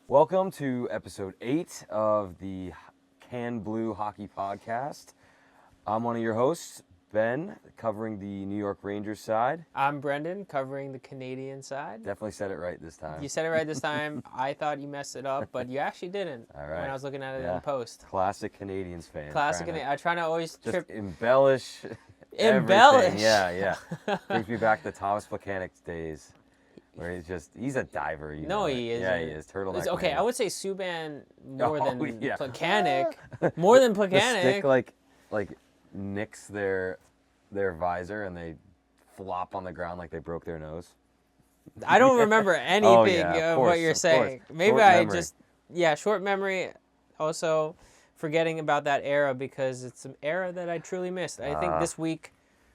Welcome to episode 8 of the Can Blue Hockey Podcast. I'm one of your hosts, Ben, covering the New York Rangers side. I'm Brendan, covering the Canadian side. Definitely said it right this time. You said it right this time. I thought you messed it up, but you actually didn't. All right. When I was looking at it in post. Classic Canadiens fan. Classic Canadian. I try to always just trip. embellish. Embellish. Everything. Yeah. Brings me back to Thomas Plekanec's days. Where he's a diver. No, he is. Yeah, he is. Turtleneck. Okay, man. I would say Subban more than yeah. Plekanec. More than The stick Plekanec. like nicks their visor and they flop on the ground like they broke their nose. I don't remember anything of of course, what you're of saying. course. Maybe Short memory. short memory. Also, forgetting about that era because it's an era that I truly missed. I think this week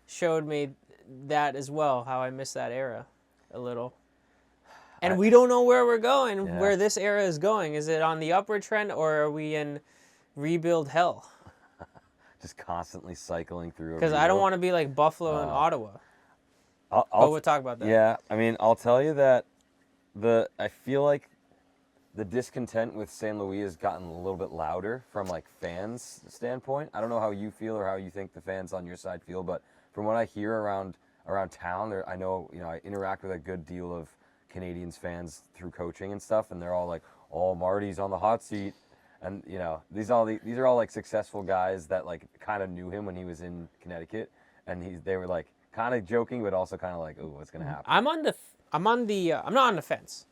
showed me that as well, how I missed that era a little. And we don't know where we're going, where this era is going. Is it on the upward trend or are we in rebuild hell? Just constantly cycling through. Because I don't want to be like Buffalo and Ottawa. We'll talk about that. Yeah, I mean, I'll tell you that I feel like the discontent with St. Louis has gotten a little bit louder from like fans' standpoint. I don't know how you feel or how you think the fans on your side feel, but from what I hear around town, I know I interact with a good deal of Canadiens fans through coaching and stuff, and they're all like, "Oh, Marty's on the hot seat," and these are all like successful guys that like kind of knew him when he was in Connecticut, and they were like kind of joking, but also kind of like, "Oh, what's gonna happen?" I'm not on the fence.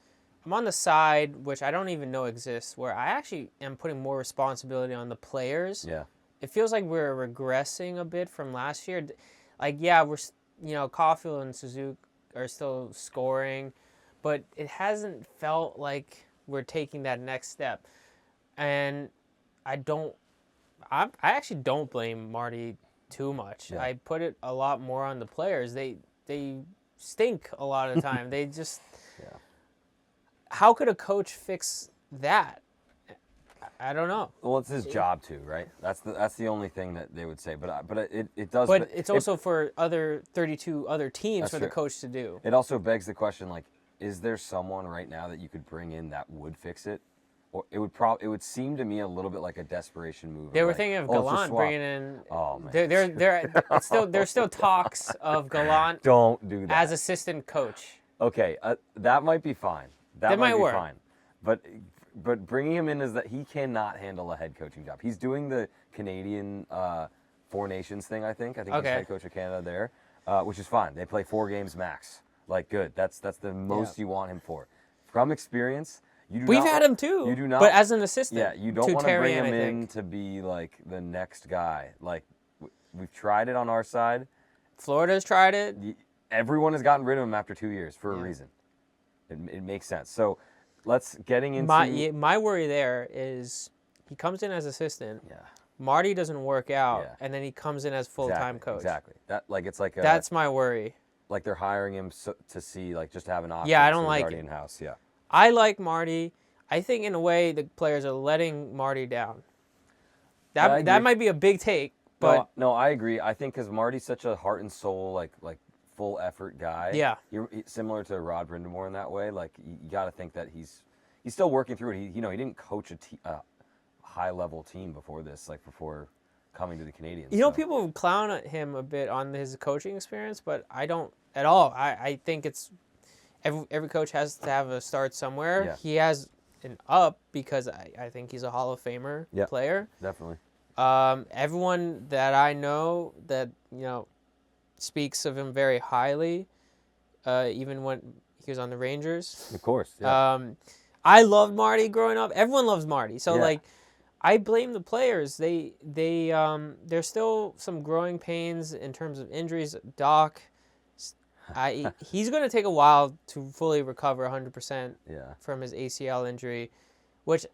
I'm on the side which I don't even know exists, where I actually am putting more responsibility on the players. Yeah. It feels like we're regressing a bit from last year. Like, yeah, we're Caulfield and Suzuki are still scoring, but it hasn't felt like we're taking that next step. And I actually don't blame Marty too much. Yeah. I put it a lot more on the players. They stink a lot of the time. They just How could a coach fix that? I don't know. Well, it's his job to, right? That's the only thing that they would say. But it does. But it's also for 32 other teams for the true. coach to do. It also begs the question, like, is there someone right now that you could bring in that would fix it? Or it would seem to me a little bit like a desperation move. They were like, thinking of let's just Gallant swap. bringing in. Oh man. There's still talks of Gallant Don't do that. as assistant coach. Okay, that might be fine. That might be work. fine. But bringing him in is that he cannot handle a head coaching job. He's doing the Canadian Four Nations thing, I think. He's head coach of Canada there, which is fine. They play 4 games max. Like, good. That's the most you want him for. From experience, We've had him too. You do not. But as an assistant. Yeah, you don't want to bring him I in think. to be like the next guy. Like, we've tried it on our side. Florida's tried it. Everyone has gotten rid of him after 2 years for a reason. It makes sense. So, getting into my worry there is he comes in as assistant. Yeah. Marty doesn't work out, and then he comes in as full-time coach. Exactly. That's my worry. Like they're hiring him to see, like, just to have an option. Yeah, I don't like already it. in house. Yeah. I like Marty. I think in a way the players are letting Marty down. That might be a big take, but no, I agree. I think because Marty's such a heart and soul, like full effort guy. Yeah. He's similar to Rod Brindamore in that way. Like you got to think that he's still working through it. He didn't coach a high level team before this, like before coming to the Canadiens. People clown at him a bit on his coaching experience, but I don't at all. I think it's every coach has to have a start somewhere. Yeah. He has an up because I think he's a Hall of Famer player. Definitely. Everyone that I know that speaks of him very highly, even when he was on the Rangers. Of course. Yeah. I loved Marty growing up. Everyone loves Marty. So I blame the players. There's still some growing pains in terms of injuries. Doc, he's going to take a while to fully recover 100% from his ACL injury, which,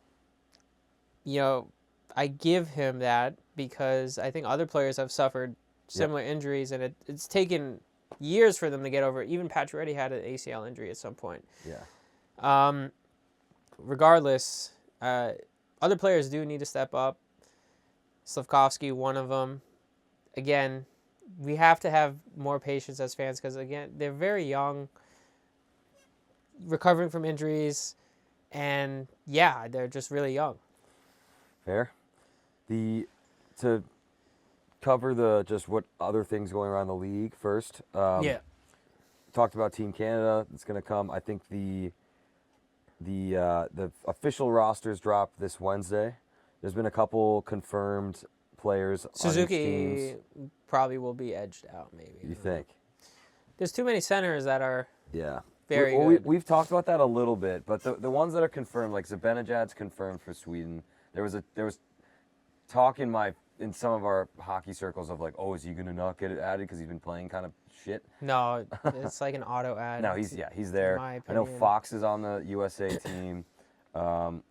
I give him that because I think other players have suffered similar injuries, and it's taken years for them to get over it. Even Pacioretty had an ACL injury at some point. Yeah. Regardless, other players do need to step up. Slafkovsky, one of them. Again, we have to have more patience as fans because, again, they're very young, recovering from injuries, And yeah, they're just really young. Fair. To cover just what other things going around the league first. Yeah. Talked about Team Canada. It's going to come. I think the official rosters drop this Wednesday. There's been a couple confirmed players on each Suzuki teams. probably will be edged out, maybe. You think? There's too many centers that are Yeah. very Well, good. we've talked about that a little bit, but the ones that are confirmed, like Zibanejad's confirmed for Sweden. There was talk in some of our hockey circles of like, oh, is he gonna not get it added because he's been playing kind of shit? No, it's like an auto ad. No, he's there. my I know opinion. Fox is on the USA team. I'm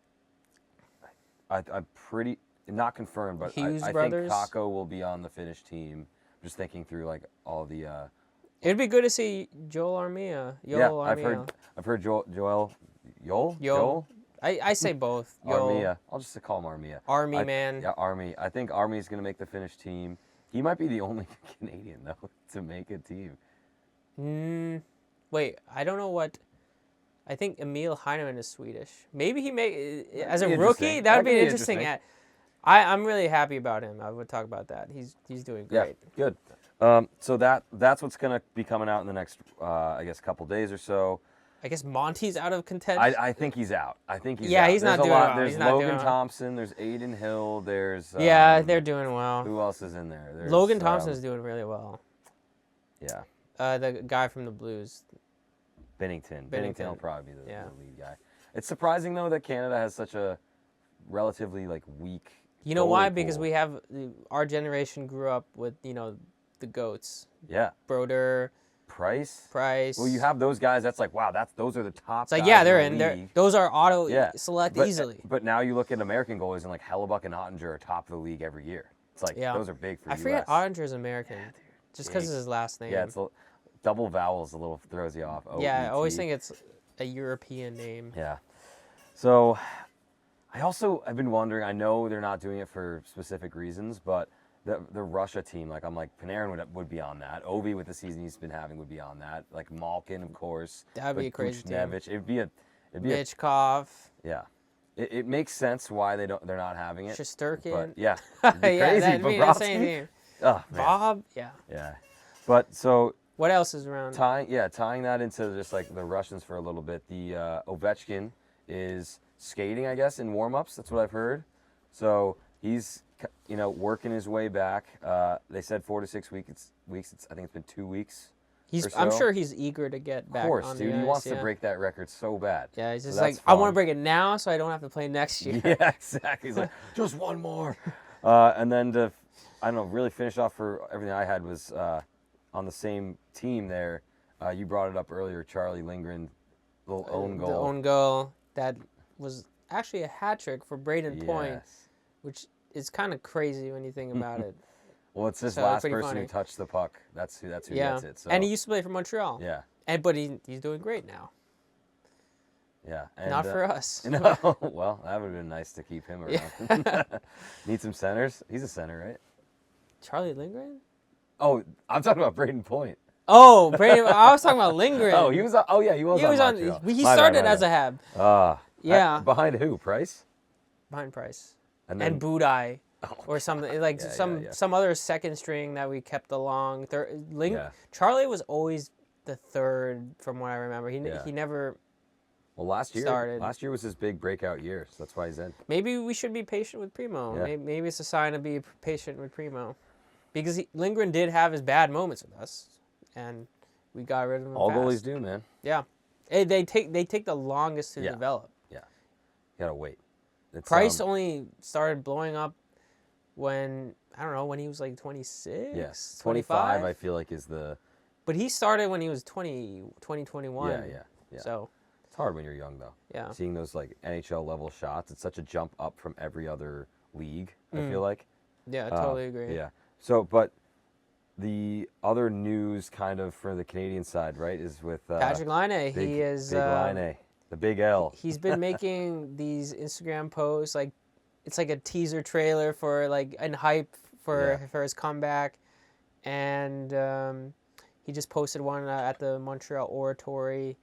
pretty not confirmed, but Hughes I think brothers? Kako will be on the Finnish team. Just thinking through like all the. It'd be good to see Joel Armia. I've heard Joel. I say both. Joel, Armia. I'll just call him Armia. Army man. Yeah, Army. I think Army is going to make the Finnish team. He might be the only Canadian though to make a team. Wait, I don't know what. I think Emil Heinemann is Swedish. Maybe he as a be rookie. interesting. That would That be could be interesting. interesting. I'm really happy about him. I would talk about that. He's doing great. Yeah, good. So that's what's going to be coming out in the next, I guess, couple days or so. I guess Monty's out of contention. I think he's out. He's out. He's There's not a doing lot. well. There's He's not Logan doing well. Thompson. There's Aiden Hill. There's they're doing well. who else is in there? There's, Logan Thompson's doing really well. Yeah. The guy from the Blues. Bennington will probably be the lead guy. It's surprising though that Canada has such a relatively like weak. You know why? goalie Because pool. our generation grew up with the goats. Yeah. Broder, Price. Price. Well, you have those guys. That's like wow. Those are the top. It's like guys they're in. in The there. league. Those are auto select but, easily. But now you look at American goalies and like Hellebuck and Ottinger are top of the league every year. It's like those are big for I US. forget Ottinger's American, just because big. of his last name. Yeah, it's double vowels a little throws you off. Yeah, I OET. always think it's a European name. Yeah. So I've been wondering, I know they're not doing it for specific reasons, but the Russia team, like I'm like Panarin would be on that. Ovi with the season he's been having would be on that. Like Malkin, of course. That'd be but a crazy team. Buchnevich. It'd be a Michkov, yeah. It makes sense why they're not having it. Shesterkin. But yeah. It'd be yeah, crazy. that'd be Bobrovsky. insane team. Oh, man. Bob, yeah. Yeah. But so What else is around? tying that into just like the Russians for a little bit. The Ovechkin is skating, I guess, in warm-ups. That's what I've heard. So he's working his way back. They said 4 to 6 weeks. I think it's been 2 weeks. I'm sure he's eager to get back. Of course, on dude. the He ice, wants to break that record so bad. Yeah, he's So just that's like, I want to fun. break it now, so I don't have to play next year. Yeah, exactly. He's like, just one more. And then to, I don't know, really finish off for everything I had was on the same team there. You brought it up earlier, Charlie Lindgren, little own goal. The own goal that was actually a hat trick for Braden Point, Yes. which is kind of crazy when you think about it. Well, it's his So, last pretty person funny. who touched the puck. That's who Yeah, gets it. So. and he used to play for Montreal. Yeah, But he's doing great now. yeah. And, Not for us. No, well, that would have been nice to keep him around. Need some centers. He's a center, right? Charlie Lindgren? Oh, I'm talking about Braden Point. Oh, Braden. I was talking about Lindgren. Oh, he was. Oh, yeah, he was. He was on. Montreal. He My started bad, as a Hab. Yeah. Yeah. Behind who? Price? Behind Price. And And Budai. Oh, Or something like yeah. some other second string that we kept along. Yeah. Charlie was always the third, from what I remember. Yeah. He never. Well, last year started. was his big breakout year, so that's why he's in. Maybe we should be patient with Primo. Yeah. Maybe it's a sign to be patient with Primo, because Lindgren did have his bad moments with us, and we got rid of him. All fast. goalies do, man. Yeah, they take the longest to Yeah. develop. Yeah, you gotta wait. It's, Price only started blowing up when when he was like 26. yeah, 25. 25. I feel like is the. But he started when he was 21. Yeah. So It's hard when you're young, though. yeah, Seeing those like NHL level shots, it's such a jump up from every other league. I feel like. yeah, I totally agree. Yeah. So, but the other news, kind of for the Canadian side, right, is with Patrick Laine, he is Big Laine, the Big L. He's been making these Instagram posts, like it's like a teaser trailer for like and hype for his comeback, and he just posted one at the Montreal Oratory,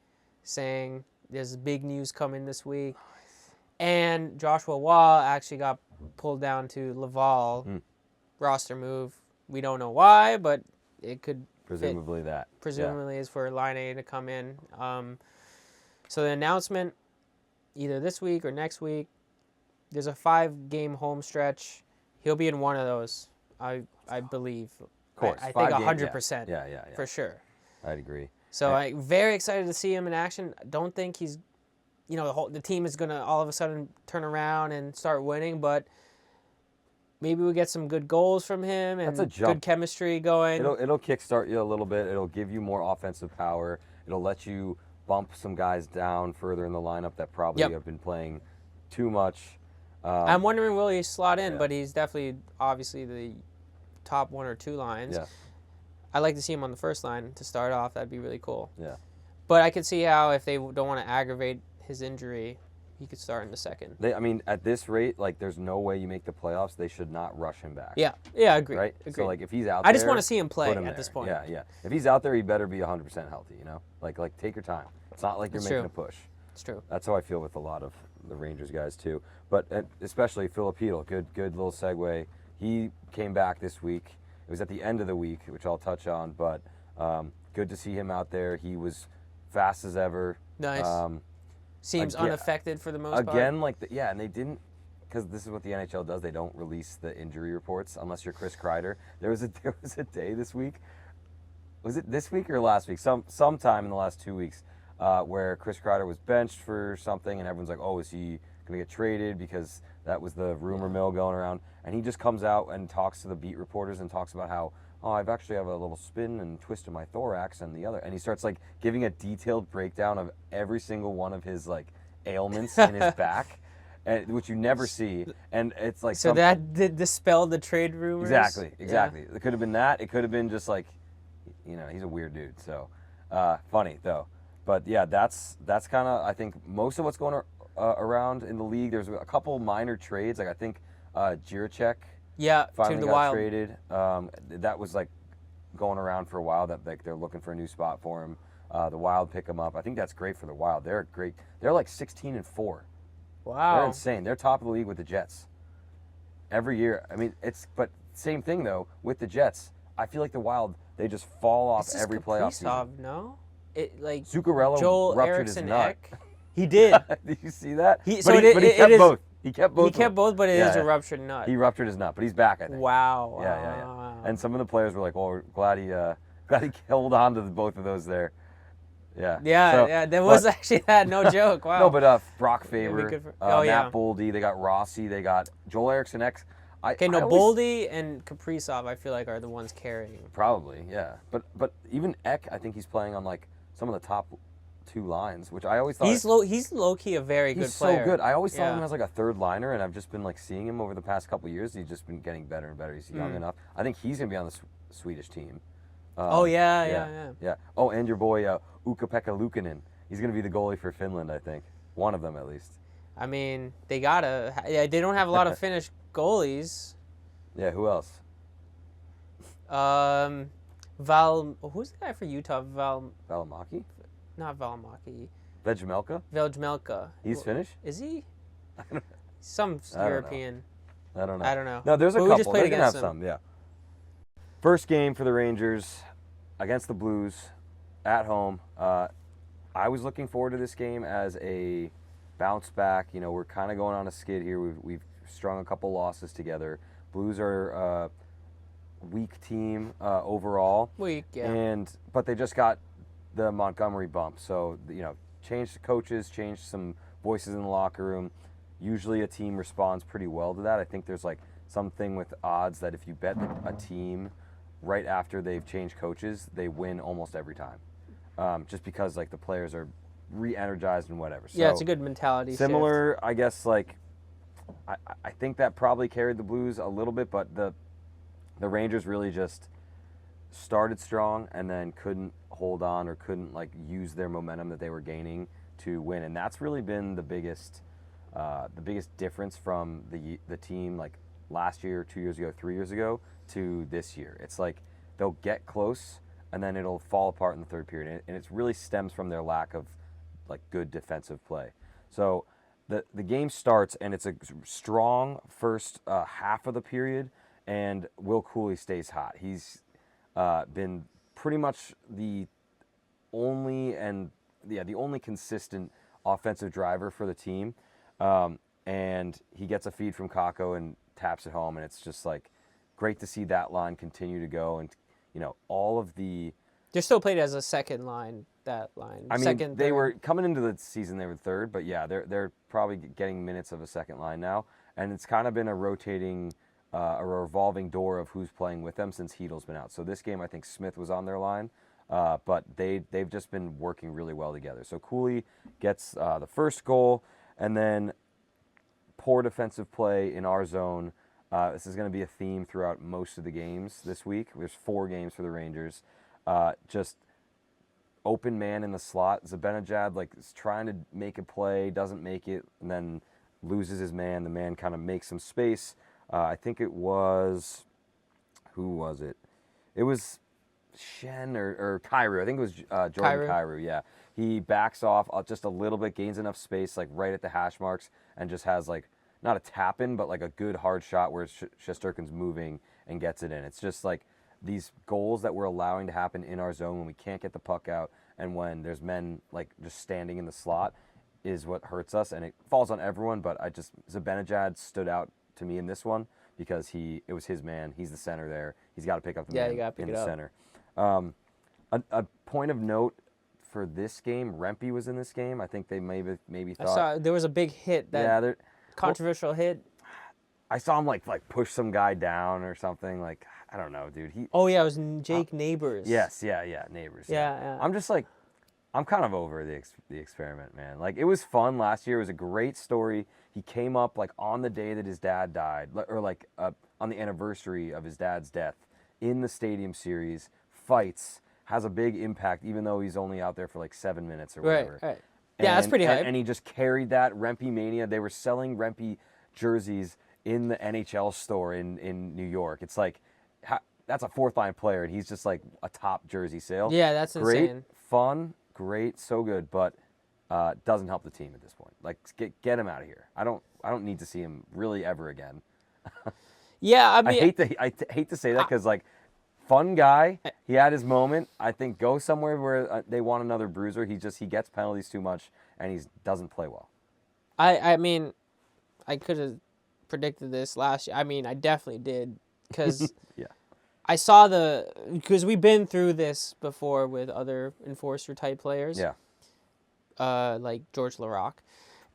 saying There's big news coming this week. And Joshua Wall actually got pulled down to Laval. Roster move. We don't know why, but it could Presumably fit. that. Presumably is for Line A to come in. So the announcement, either this week or next week, there's a 5-game home stretch. He'll be in one of those, I believe. Of course. I think 100%. Yeah. For sure. I'd agree. So I'm very excited to see him in action. Don't think he's, the team is going to all of a sudden turn around and start winning, but maybe we get some good goals from him and good chemistry going. It'll kickstart you a little bit. It'll give you more offensive power. It'll let you bump some guys down further in the lineup that probably have been playing too much. I'm wondering, will he slot in? But he's definitely, obviously, the top 1 or 2 lines. Yeah. I'd like to see him on the first line to start off. That'd be really cool. Yeah. But I could see how if they don't want to aggravate his injury, he could start in the second. At this rate, there's no way you make the playoffs. They should not rush him back. Yeah, I agree. Right? Agreed. So, if he's out there, I just want to see him play at this point. Yeah. If he's out there, he better be 100% healthy, take your time. It's not like you're making a push. It's true. That's how I feel with a lot of the Rangers guys, too. But especially Filipino, good little segue. He came back this week. It was at the end of the week, which I'll touch on, but good to see him out there. He was fast as ever. Nice. Seems unaffected for the most part. Again, and they didn't, because this is what the NHL does. They don't release the injury reports unless you're Chris Kreider. There was a day this week. Was it this week or last week? Sometime in the last 2 weeks, where Chris Kreider was benched for something, and everyone's like, "Oh, is he going to get traded?" Because that was the rumor mill going around. And he just comes out and talks to the beat reporters and talks about how, I've actually have a little spin and twist in my thorax and the other. And he starts giving a detailed breakdown of every single one of his ailments in his back, which you never see. And it's so that did dispel the trade rumors. Exactly. Yeah. It could have been that. It could have been just he's a weird dude. So funny though. But yeah, that's kind of, I think, most of what's going around in the league. There's a couple minor trades. I think Jiricek finally got traded. That was going around for a while, that they're looking for a new spot for him. The Wild pick him up. I think that's great for the Wild. They're great. They're 16-4. Wow. They're insane. They're top of the league with the Jets. Every year. I mean, but same thing though with the Jets. I feel like the Wild, they just fall off every playoff season. No? Zuccarello ruptured his nut. He did. Did you see that? He kept both. He kept both, but it is a ruptured nut. He ruptured his nut, but he's back, I think. Wow. Yeah. And some of the players were like, "Well, glad he held on to both of those there." Yeah. Yeah. There was actually that. No joke. Wow. No, but Brock Faber, Matt Boldy, they got Rossi, they got Joel Eriksson Ek. Boldy and Kaprizov, I feel like, are the ones carrying. Probably, yeah. But even Ek, I think he's playing on some of the top 2 lines, which I always thought he's low key a very good player. He's so good. I always thought him as a third liner, and I've just been seeing him over the past couple of years. He's just been getting better and better. He's young enough. I think he's gonna be on the Swedish team. Yeah. Oh, and your boy Ukko-Pekka Luukkonen. He's gonna be the goalie for Finland, I think. One of them at least. I mean, they don't have a lot of Finnish goalies. Yeah. Who else? Who's the guy for Utah? Valimaki? Not Valimaki. Velgemelka. He's Finnish? Is he? Some European. I don't know. I don't know. No, there's a couple. We just played They're gonna have against them. some, yeah. First game for the Rangers against the Blues at home. I was looking forward to this game as a bounce back. We're kind of going on a skid here. We've strung a couple losses together. Blues are a weak team overall. Weak, yeah. But they just got the Montgomery bump. So, changed the coaches, changed some voices in the locker room. Usually a team responds pretty well to that. I think there's something with odds that if you bet a team right after they've changed coaches, they win almost every time. Just because the players are re-energized and whatever. So, yeah, it's a good mentality similar, shift. I guess, I think that probably carried the Blues a little bit, but the Rangers really just started strong and then couldn't hold on or couldn't use their momentum that they were gaining to win. And that's really been the biggest difference from the team last year, 2 years ago, 3 years ago to this year. It's they'll get close and then it'll fall apart in the third period, and it really stems from their lack of like good defensive play. So the game starts, and it's a strong first half of the period, and Will Cooley stays hot. He's been pretty much the only consistent offensive driver for the team. And he gets a feed from Kakko and taps it home, and it's just like great to see that line continue to go. And all of the They're still played as a second line. That line. I mean, second, they third. were coming into the season, they were third, but yeah, they're probably getting minutes of a second line now, and it's kind of been a rotating, a revolving door of who's playing with them since Heedle's been out. So this game, I think Smith was on their line, but they've just been working really well together. So Cooley gets the first goal, and then poor defensive play in our zone. This is going to be a theme throughout most of the games this week. There's 4 games for the Rangers. Just open man in the slot. Zibanejad is trying to make a play, doesn't make it, and then loses his man. The man kind of makes some space. I think it was, who was it? It was Shen or Kyrou. I think it was Jordan Kyrou. Yeah, he backs off just a little bit, gains enough space right at the hash marks, and just has not a tap in, but a good hard shot where Shesterkin's moving and gets it in. It's just these goals that we're allowing to happen in our zone when we can't get the puck out and when there's men just standing in the slot is what hurts us, and it falls on everyone, but Zibanejad stood out to me in this one because it was his man. He's the center there. He's got to pick up the man in the center. A point of note for this game, Rempe was in this game. I think they maybe thought... I saw there was a big hit, controversial hit. I saw him push some guy down or something. I don't know, dude. It was Jake Neighbors. Yes, Neighbors. Yeah. I'm just I'm kind of over the experiment, man. It was fun last year. It was a great story. He came up on the day that his dad died, or on the anniversary of his dad's death in the Stadium Series. Fights, has a big impact, even though he's only out there for 7 minutes or whatever. Right. Yeah, that's pretty hype. And he just carried that Rempe mania. They were selling Rempe jerseys in the NHL store in New York. It's that's a 4th line player, and he's just a top jersey sale. Yeah, that's great, insane. Fun, great, so good, but doesn't help the team at this point. Get him out of here. I don't need to see him really ever again. Yeah, I mean, I hate to say that because fun guy, he had his moment. I think go somewhere where they want another bruiser. He gets penalties too much, and he doesn't play well. I mean, I could have predicted this last year. I mean, I definitely did because yeah. I saw because we've been through this before with other enforcer type players. Yeah. Like George Laraque.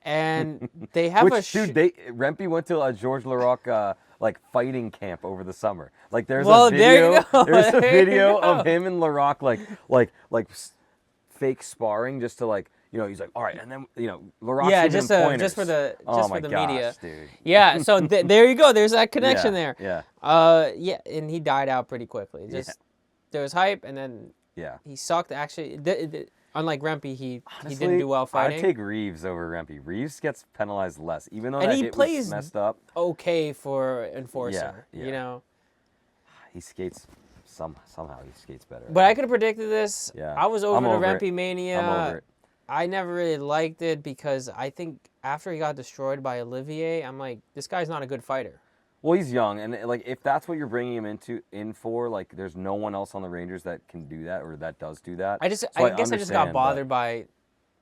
And they have Rempe went to a George Laraque fighting camp over the summer. There's a video. There you go. There's a video of him and Laraque fake sparring just to he's all right, and then Laraque just for the media, dude. Yeah, so there you go. There's that connection there. Yeah. And he died out pretty quickly. There was hype, and then he sucked. Actually, unlike Rempe, he didn't do well fighting. I'd take Reeves over Rempe. Reeves gets penalized less, even though he plays was messed up. Okay for enforcer, He skates somehow he skates better. But I could have predicted this. Yeah. I was over the Rempe mania. I'm over it. I never really liked it because I think after he got destroyed by Olivier, I'm like, this guy's not a good fighter. Well, he's young, and if that's what you're bringing him in for, there's no one else on the Rangers that can do that or that does do that. I guess I just got bothered by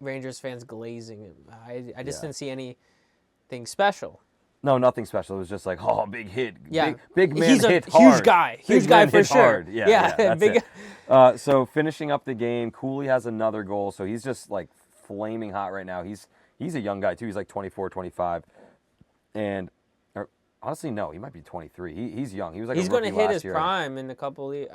Rangers fans glazing him. I just didn't see anything special. No, nothing special. It was just big hit. Yeah. Big man He's hit a hard. huge guy. Big Huge guy man for hit sure. Hard. Yeah, that's big. It. So finishing up the game, Cooley has another goal. So he's just flaming hot right now. He's a young guy too. He's 24, 25. And honestly, no, he might be 23. He's young. He was he's going to hit his year. prime in a couple of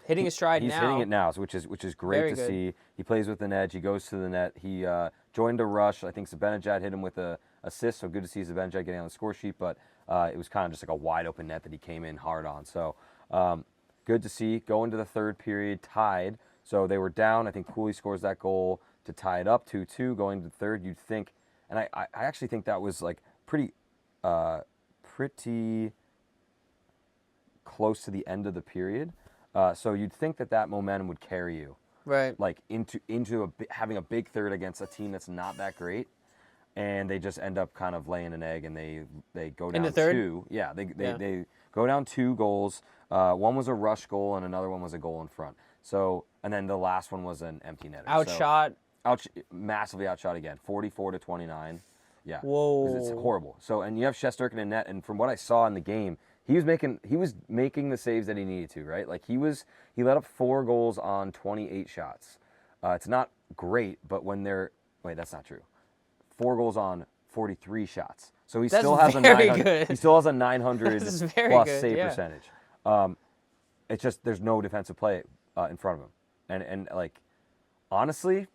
hitting his stride he's now. He's hitting it now, which is great Very to good. see. He plays with an edge. He goes to the net. He joined a rush. I think Zibanejad hit him with a assist, so good to see Zibanejad getting on the score sheet, but it was kind of just a wide open net that he came in hard on. So good to see. Go into the third period, tied. So they were down. I think Cooley scores that goal to tie it up 2-2 going to the third. You'd think, and I actually think that was pretty close to the end of the period. So you'd think that momentum would carry you Right. like into having a big third against a team that's not that great, and they just end up kind of laying an egg, and they go down the third? 2. Yeah, Yeah. they go down 2 goals. One was a rush goal, and another one was a goal in front. So, and then the last one was an empty netter. Outshot. Massively outshot again, 44-29. Yeah, Whoa. it's horrible. So, and you have Shesterkin in net, and from what I saw in the game, he was making the saves that he needed to, right? Like he let up 4 goals on 28 shots. It's not great, but when they're that's not true. 4 goals on 43 shots. So he still has a 900. Good. He still has a 900 plus good, save yeah. percentage. It's just there's no defensive play in front of him, and like honestly,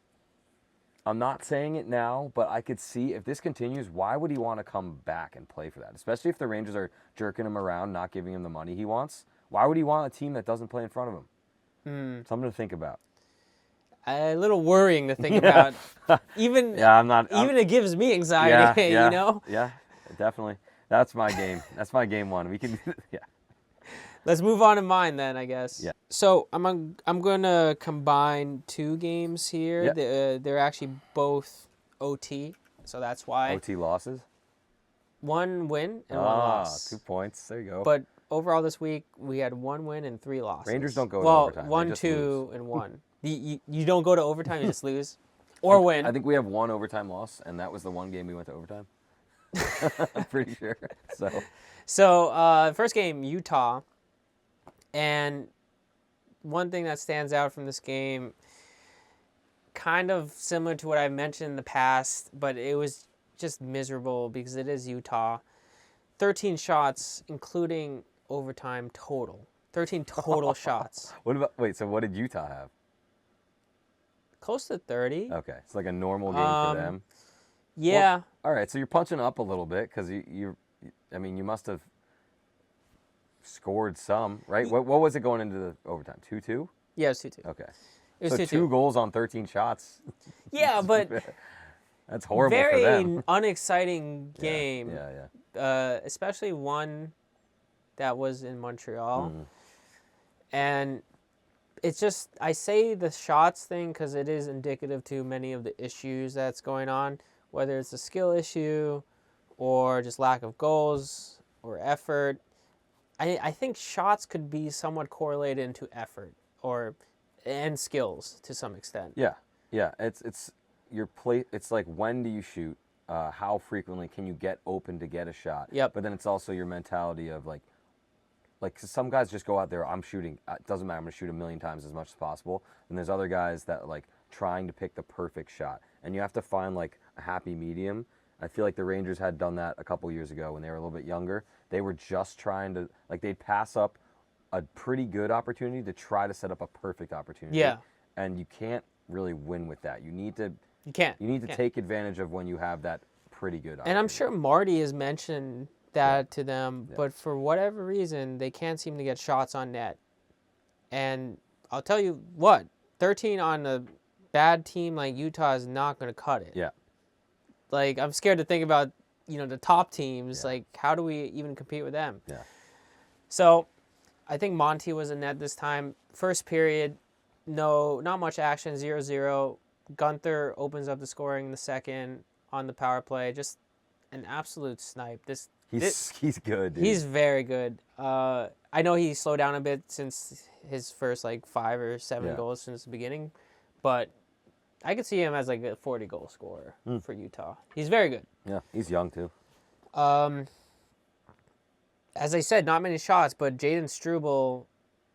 I'm not saying it now, but I could see if this continues, why would he want to come back and play for that? Especially if the Rangers are jerking him around, not giving him the money he wants. Why would he want a team that doesn't play in front of him? Something to think about. A little worrying to think about. Even it gives me anxiety, Yeah, you know? Yeah, definitely. That's my game. That's my game 1. We can yeah. Let's move on to mine then, I guess. Yeah. So I'm gonna combine 2 games here. Yeah. They're actually both OT, so that's why. OT losses? 1 win and 1 loss. 2 points. There you go. But overall this week we had 1 win and 3 losses. Rangers don't go to overtime. 1, They just 2, lose. and 1. You don't go to overtime. You just lose or win. I think we have 1 overtime loss, and that was the 1 game we went to overtime. I'm pretty sure. So first game, Utah. And one thing that stands out from this game, kind of similar to what I've mentioned in the past, but it was just miserable because it is Utah. 13 shots, including overtime total. 13 total shots. So what did Utah have? Close to 30. Okay, it's like a normal game for them. Yeah. Well, all right, so you're punching up a little bit because you must have scored some, right? What was it going into the overtime? 2-2? Yeah, it was 2-2. Okay. It was so 2-2. 2 goals on 13 shots. Yeah, but that's horrible for them. Very unexciting game. Yeah. Especially one that was in Montreal. And it's just, I say the shots thing because it is indicative to many of the issues that's going on, whether it's a skill issue or just lack of goals or effort. I think shots could be somewhat correlated into effort and skills to some extent. Yeah. It's your play. It's like, when do you shoot? How frequently can you get open to get a shot? Yep. But then it's also your mentality of like 'cause some guys just go out there. I'm shooting. It doesn't matter. I'm gonna shoot 1,000,000 times as much as possible. And there's other guys that are like trying to pick the perfect shot, and you have to find like a happy medium. I feel like the Rangers had done that a couple years ago when they were a little bit younger. They were just trying to they'd pass up a pretty good opportunity to try to set up a perfect opportunity. Yeah. And you can't really win with that. You need to You take advantage of when you have that pretty good opportunity. And I'm sure Marty has mentioned that to them, but for whatever reason, they can't seem to get shots on net. And I'll tell you what, 13 on a bad team like Utah is not going to cut it. Yeah. Like, I'm scared to think about, the top teams. Yeah. Like, how do we even compete with them? Yeah. So, I think Monty was in net this time. First period, not much action, 0-0. Gunther opens up the scoring in the second on the power play. Just an absolute snipe. He's good, dude. He's very good. I know he slowed down a bit since his first 5 or 7 goals since the beginning, but I could see him as a 40-goal scorer for Utah. He's very good. Yeah, he's young too. As I said, not many shots, but Jaden Struble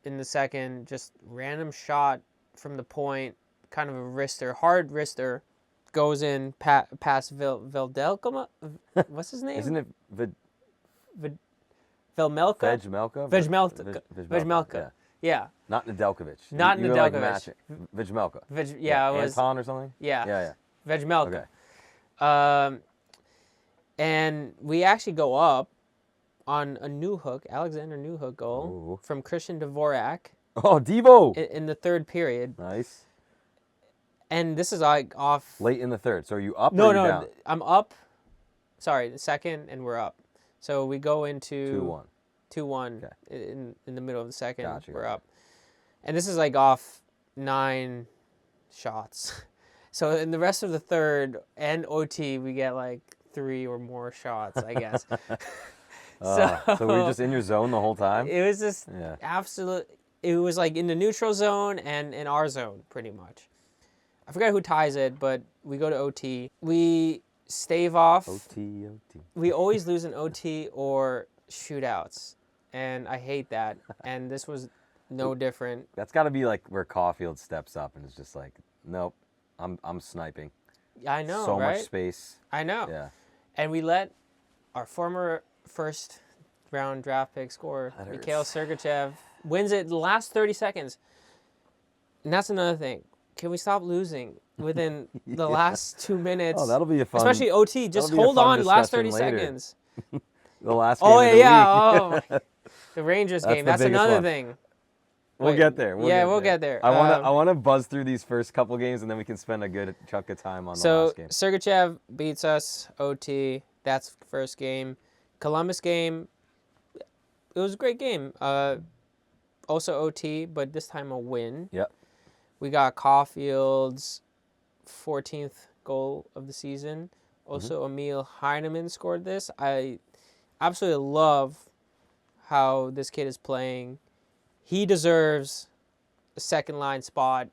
in the second, just random shot from the point, kind of a wrister, hard wrister, goes in past Vildelka. What's his name? Isn't it Vejmelka? Vejmelka. Yeah. Not Nedeljkovic. Not Nedeljkovic. Vejmelka. It was Anton or something? Yeah. Vejmelka. Okay. And we actually go up on a Alexander Newhook goal from Christian Dvorak. Oh, Devo! In the third period. Nice. And this is off. Late in the third. So are you up or No, down? I'm up. Sorry, the second, and we're up. So we go into 2-1 in the middle of the second. Gotcha. We're up. And this is off 9 shots. So in the rest of the third and OT, we get like 3 or more shots, I guess. So were you just in your zone the whole time? It was just Yeah. absolute. It was like in the neutral zone and in our zone, pretty much. I forget who ties it, but we go to OT. We stave off. OT. We always lose in OT or shootouts, and I hate that. And this was no different. That's got to be like where Caulfield steps up and is just like, nope, I'm sniping. I know, so right? much space. I know. Yeah. And we let our former first round draft pick scorer, Mikhail Sergachev, wins it in the last 30 seconds. And that's another thing. Can we stop losing within the last 2 minutes? Oh, that'll be a fun. Especially OT. Just that'll be a hold fun on last discussion 30 later. seconds. The last game Oh, of the yeah. week. Oh, the Rangers That's game. the That's biggest another one. thing. We'll Wait, get there. We'll get there. I wanna buzz through these first couple games and then we can spend a good chunk of time on the last game. So Sergachev beats us OT. That's the first game. Columbus game. It was a great game. Also OT, but this time a win. Yep. We got Caulfield's 14th goal of the season. Also, Emil Heineman scored this. I absolutely love how this kid is playing. He deserves a second line spot.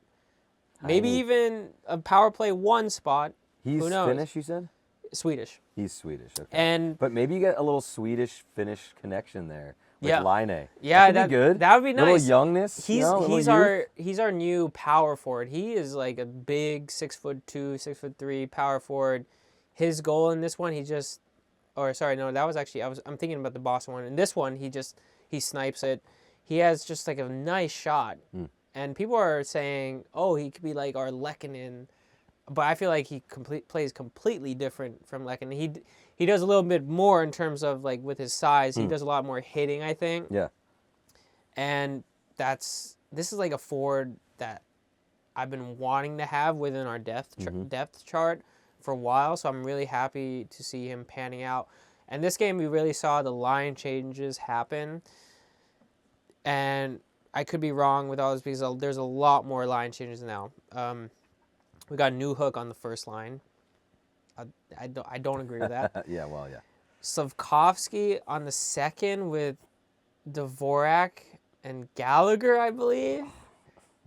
Maybe even a power play 1 spot. He's Who knows? Finnish, you said? Swedish. He's Swedish, okay. And but maybe you get a little Swedish-Finnish connection there with Yeah. Laine. yeah, That'd be good. That would be nice. Little youngness. He's you know, little youth. he's our new power forward. He is like a big 6'2", 6'3" power forward. His goal in this one, that was actually I'm thinking about the Boston one. In this one, he snipes it. He has just like a nice shot, and people are saying, oh, he could be like our Lehkonen, but I feel like he plays completely different from Lehkonen. He does a little bit more in terms of like with his size. He does a lot more hitting, I think. Yeah. And this is like a forward that I've been wanting to have within our depth chart for a while. So I'm really happy to see him panning out. And this game, we really saw the line changes happen. And I could be wrong with all this because there's a lot more line changes now. We got Newhook on the first line. I don't agree with that. Yeah, well, yeah. Slavkovsky on the second with Dvorak and Gallagher, I believe.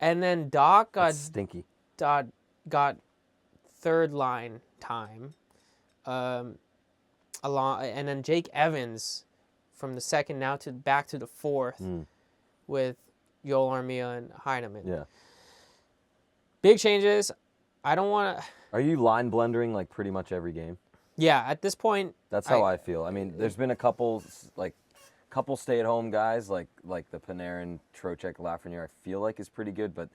And then Doc That's stinky. got third line time. And then Jake Evans from the second now back to the fourth with Joel Armia and Heineman. Yeah. Big Big changes. I don't want to... Are you line blendering like pretty much every game? Yeah, at this point... That's how I feel. I mean, there's been a couple stay-at-home guys like the Panarin, Trocheck, Lafreniere. I feel like is pretty good, but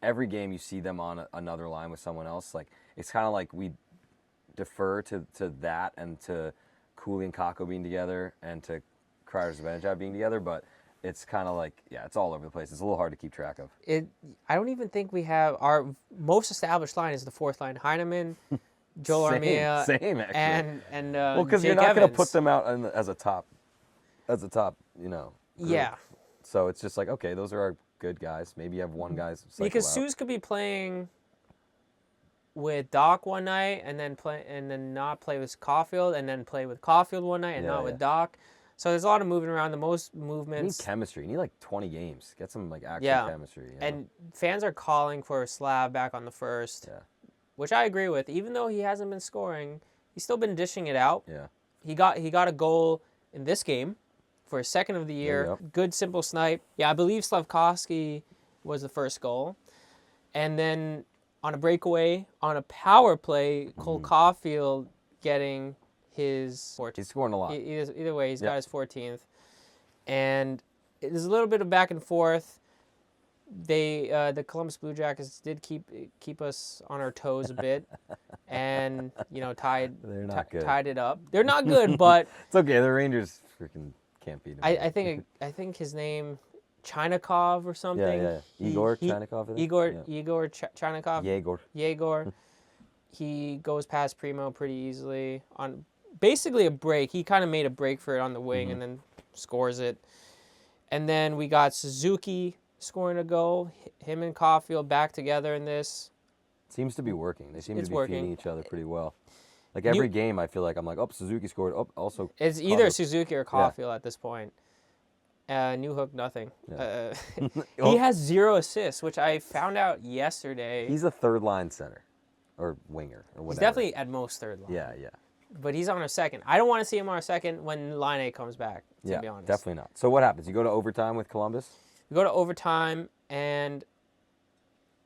every game you see them on another line with someone else. Like it's kind of like we defer to that and to Cooley and Kakko being together and to Kreider-Zibanejad being together, but it's kind of like, yeah, it's all over the place. It's a little hard to keep track of. I don't even think we have... Our most established line is the fourth line. Heineman, Joel Armia, same actually. and well, because you're not going to put them out as a top, you know. Group. Yeah. So it's just like, okay, those are our good guys. Maybe you have one guy's because Suze could be playing with Doc one night and then not play with Caulfield and then play with Caulfield one night and not with Doc. So there's a lot of moving around. The most movements. You need chemistry. You need like 20 games. Get some like actual chemistry. You know? And fans are calling for Slav back on the first, which I agree with. Even though he hasn't been scoring, he's still been dishing it out. Yeah. He got a goal in this game for his second of the year. Good simple snipe. Yeah, I believe Slavkovsky was the first goal, and then on a breakaway on a power play, Cole Caulfield getting his 14th. He's scoring a lot. Either way, he's got his 14th. And there's a little bit of back and forth. The Columbus Blue Jackets did keep us on our toes a bit, and tied it up. They're not good, but it's okay. The Rangers freaking can't beat them. I think his name Chinikov or something. Yeah. Igor Chinikov. Igor Chinikov. Yegor. He goes past Primo pretty easily on basically a break. He kind of made a break for it on the wing and then scores it. And then we got Suzuki scoring a goal. Him and Caulfield back together in this. Seems to be working. They seem It's to be working. feeding each other pretty well. Like every game, I feel like I'm like, oh, Suzuki scored. Oh, also. It's either Caulfield. Suzuki or Caulfield at this point. New Hook, nothing. Yeah. He has 0 assists, which I found out yesterday. He's a third line center, or winger, or whatever. He's definitely at most third line. Yeah, yeah. But he's on a second. I don't want to see him on a second when line A comes back, to be honest. Definitely not. So what happens? You go to overtime with Columbus? We go to overtime, and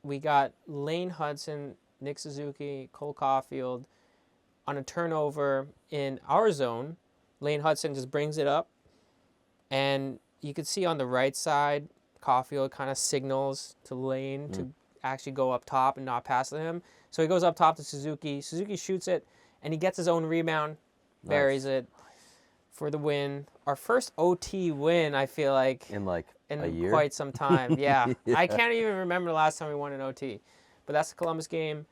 we got Lane Hudson, Nick Suzuki, Cole Caulfield on a turnover in our zone. Lane Hudson just brings it up, and you could see on the right side, Caulfield kind of signals to Lane to actually go up top and not pass to him. So he goes up top to Suzuki. Suzuki shoots it, and he gets his own rebound, buries it for the win. Our first OT win, I feel like, In a year? quite some time. Yeah. Yeah. I can't even remember the last time we won an OT. But that's the Columbus game,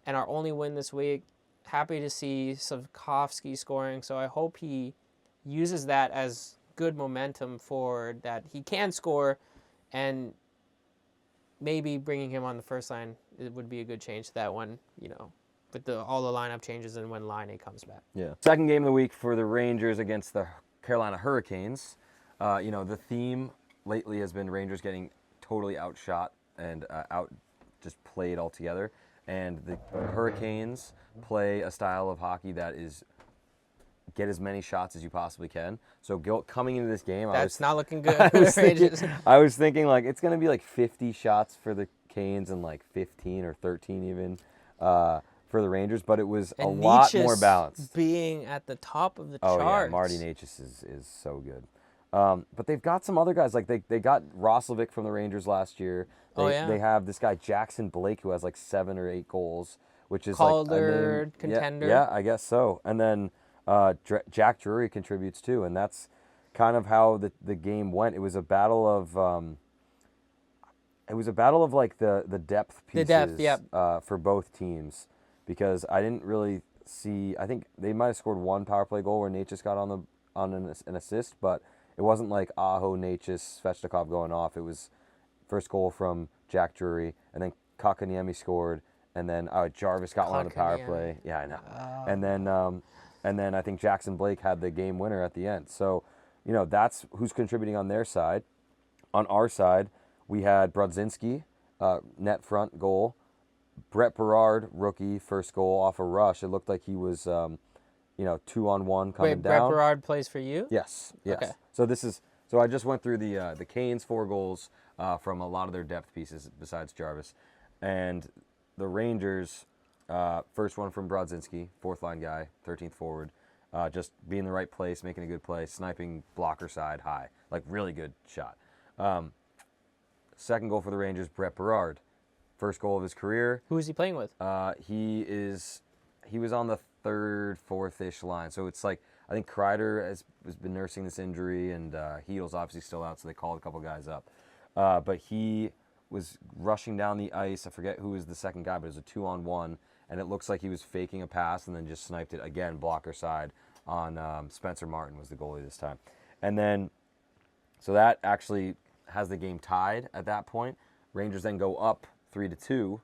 and our only win this week. Happy to see Savkovsky scoring, so I hope he uses that as good momentum forward, that he can score, and maybe bringing him on the first line, it would be a good change to that one, with all the lineup changes and when line A comes back. Yeah. Second game of the week for the Rangers against the Carolina Hurricanes. The theme lately has been Rangers getting totally outshot and just played altogether. And the Hurricanes play a style of hockey that is get as many shots as you possibly can. So coming into this game, That's not looking good for the Rangers. I was thinking like it's going to be like 50 shots for the Canes and like 15 or 13 even for the Rangers, but it was a lot more balanced. Being at the top of the charts. Oh yeah, Marty Necas is so good. But they've got some other guys. Like they got Roslovic from the Rangers last year. They have this guy Jackson Blake who has like 7 or 8 goals, which is Calder, like a name, contender. Yeah, I guess so. And then Jack Drury contributes too, and that's kind of how the game went. It was a battle of like the depth pieces for both teams, because I didn't really see. I think they might have scored one power play goal where Necas got on an assist, but it wasn't like Aho, Necas, Svechnikov going off. It was first goal from Jack Drury, and then Kakaniemi scored, and then Jarvis got one on the power play. Yeah, I know. And then I think Jackson Blake had the game winner at the end. So, that's who's contributing on their side. On our side, we had Brodzinski, net front goal. Brett Berard, rookie, first goal off a rush. It looked like he was, 2-on-1 coming down. Brett Berard plays for you? Yes. Okay. So I just went through the Canes 4 goals from a lot of their depth pieces besides Jarvis, and the Rangers. First one from Brodzinski, 4th line guy, 13th forward. Just be in the right place, making a good play, sniping blocker side high, like really good shot. Second goal for the Rangers, Brett Berard, first goal of his career. Who is he playing with? He was on the 3rd, 4th-ish line. So it's like I think Kreider has been nursing this injury, and Heedle's obviously still out, so they called a couple guys up. But he was rushing down the ice. I forget who was the second guy, but it was a 2-on-1. And it looks like he was faking a pass and then just sniped it again, blocker side on Spencer Martin was the goalie this time. And then, so that actually has the game tied at that point. Rangers then go up 3-2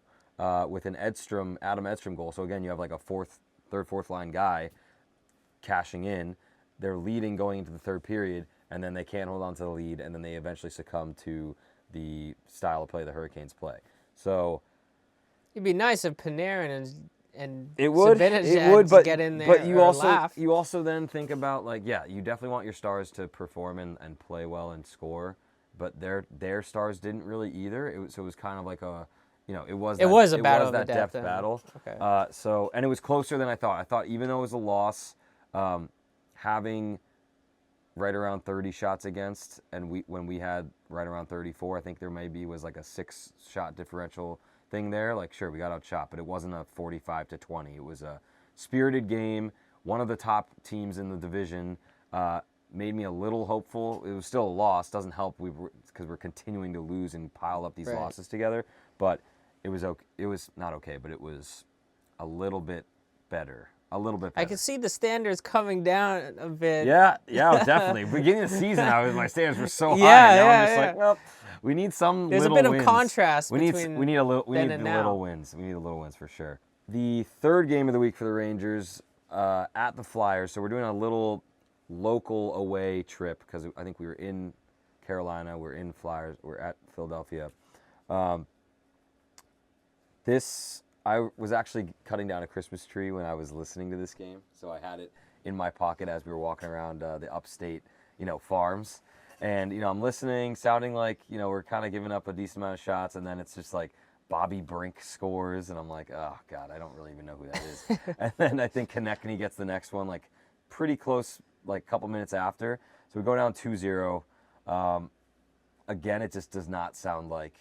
with an Adam Edstrom goal. So again, you have like a third, fourth line guy cashing in. They're leading going into the third period, and then they can't hold on to the lead, and then they eventually succumb to the style of play the Hurricanes play. So it'd be nice if Panarin and it would get in there. But laugh. you also then think about you definitely want your stars to perform and play well and score, but their stars didn't really either. It was kind of like it was that depth battle. Okay. And it was closer than I thought. I thought even though it was a loss, having right around 30 shots against, and when we had right around 34, I think there maybe was like a 6-shot differential thing there. Like, sure, we got outshot, but it wasn't a 45-20. It was a spirited game. One of the top teams in the division made me a little hopeful. It was still a loss. Doesn't help because we're continuing to lose and pile up these losses together. But it was okay. It was not okay, but it was a little bit better A little bit I better. can see the standards coming down a bit. Yeah, definitely. Beginning of the season, my standards were so high. Yeah, Now I'm yeah, just yeah. like, well, we need some There's little a bit wins. of contrast we need between we need a little we then need and the now. little wins. We need the little wins for sure. The third game of the week for the Rangers at the Flyers. So we're doing a little local away trip because I think we were in Carolina, we're in Flyers, we're at Philadelphia. I was actually cutting down a Christmas tree when I was listening to this game, so I had it in my pocket as we were walking around the upstate, farms. And, I'm listening, sounding like, we're kind of giving up a decent amount of shots, and then it's just like Bobby Brink scores, and I'm like, oh, God, I don't really even know who that is. And then I think Konechny gets the next one, like, pretty close, like, a couple minutes after. So we go down 2-0. Again, it just does not sound like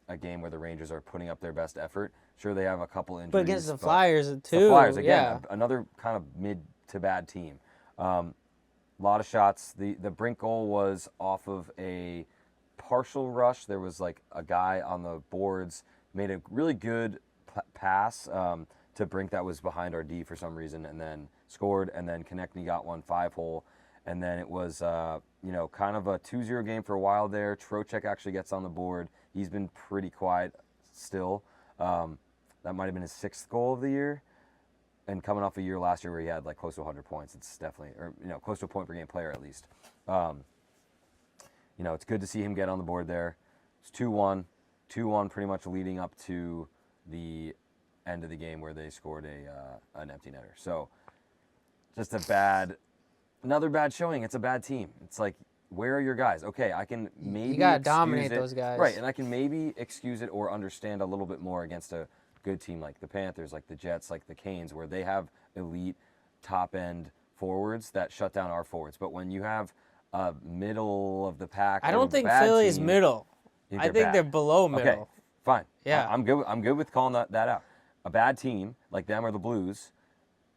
a game where the Rangers are putting up their best effort. Sure, they have a couple injuries. But against the Flyers, too. The Flyers, again, yeah. Another kind of mid to bad team. A lot of shots. The Brink goal was off of a partial rush. There was like a guy on the boards, made a really good pass to Brink that was behind our D for some reason, and then scored, and then Konechny got one 5-hole. And then it was, kind of a 2-0 game for a while there. Trocheck actually gets on the board. He's been pretty quiet still. That might have been his 6th goal of the year. And coming off a year last year where he had like close to 100 points, it's definitely, or close to a point per game player at least. It's good to see him get on the board there. It's 2-1 pretty much leading up to the end of the game where they scored an empty netter. So just another bad showing. It's a bad team. It's like, where are your guys? Okay, I can maybe you gotta excuse dominate it. those guys, right? And I can maybe excuse it or understand a little bit more against a good team like the Panthers, like the Jets, like the Canes, where they have elite top-end forwards that shut down our forwards. But when you have a middle of the pack, I don't think bad Philly is team, middle. I think bad. they're below middle. Okay, fine. Yeah. I'm good with calling that out. A bad team like them or the Blues,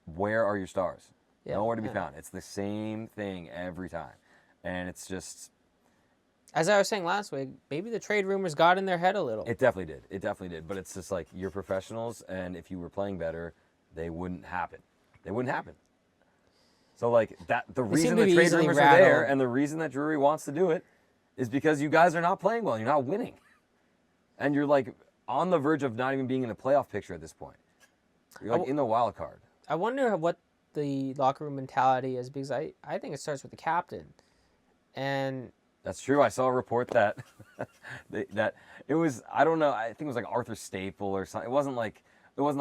where are your stars? Yeah, Nowhere to be found. It's the same thing every time, and it's just. As I was saying last week, maybe the trade rumors got in their head a little. It definitely did. But it's just like, you're professionals, and if you were playing better, they wouldn't happen. So like that, the reason the trade rumors are there, and the reason that Drury wants to do it, is because you guys are not playing well. You're not winning, and you're like on the verge of not even being in the playoff picture at this point. You're like in the wild card. I wonder what the locker room mentality is, because I think it starts with the captain, and. That's true. I saw a report that that it was, I don't know, I think it was like Arthur Staple or something. It wasn't like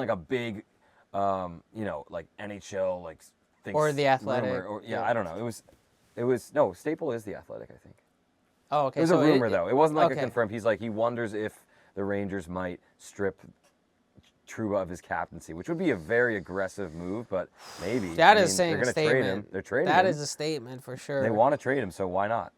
a big like NHL like thing. Or the Athletic. I don't know. It was no, Staple is the Athletic, I think. Oh, okay. It was a rumor though. It wasn't like okay. a confirmed. He's like, he wonders if the Rangers might strip Trouba of his captaincy, which would be a very aggressive move, but maybe. That is saying they're a statement. Trade him. They're trading him. That is a statement for sure. They want to trade him, so why not?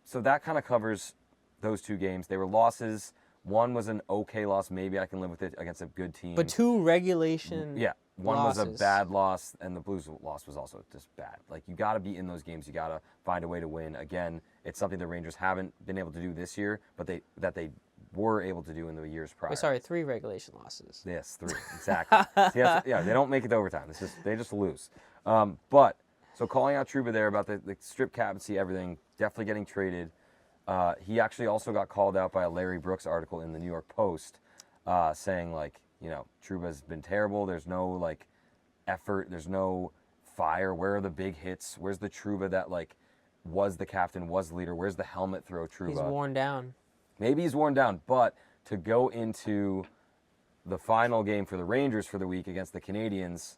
So that kind of covers those two games. They were losses. One was an okay loss. Maybe I can live with it against a good team. But 2 regulation one losses. was a bad loss, and the Blues loss was also just bad. Like, you got to be in those games. You got to find a way to win. Again, it's something the Rangers haven't been able to do this year, but they were able to do in the years prior. Wait, sorry, 3 regulation losses. Yes, 3, exactly. They don't make it to overtime. They just lose. So calling out Trouba there about the strip captaincy, everything, definitely getting traded. He actually also got called out by a Larry Brooks article in the New York Post, saying like, Trouba's been terrible. There's no like effort. There's no fire. Where are the big hits? Where's the Trouba that like was the captain, was the leader? Where's the helmet throw Trouba? He's worn down. Maybe he's worn down, but to go into the final game for the Rangers for the week against the Canadiens,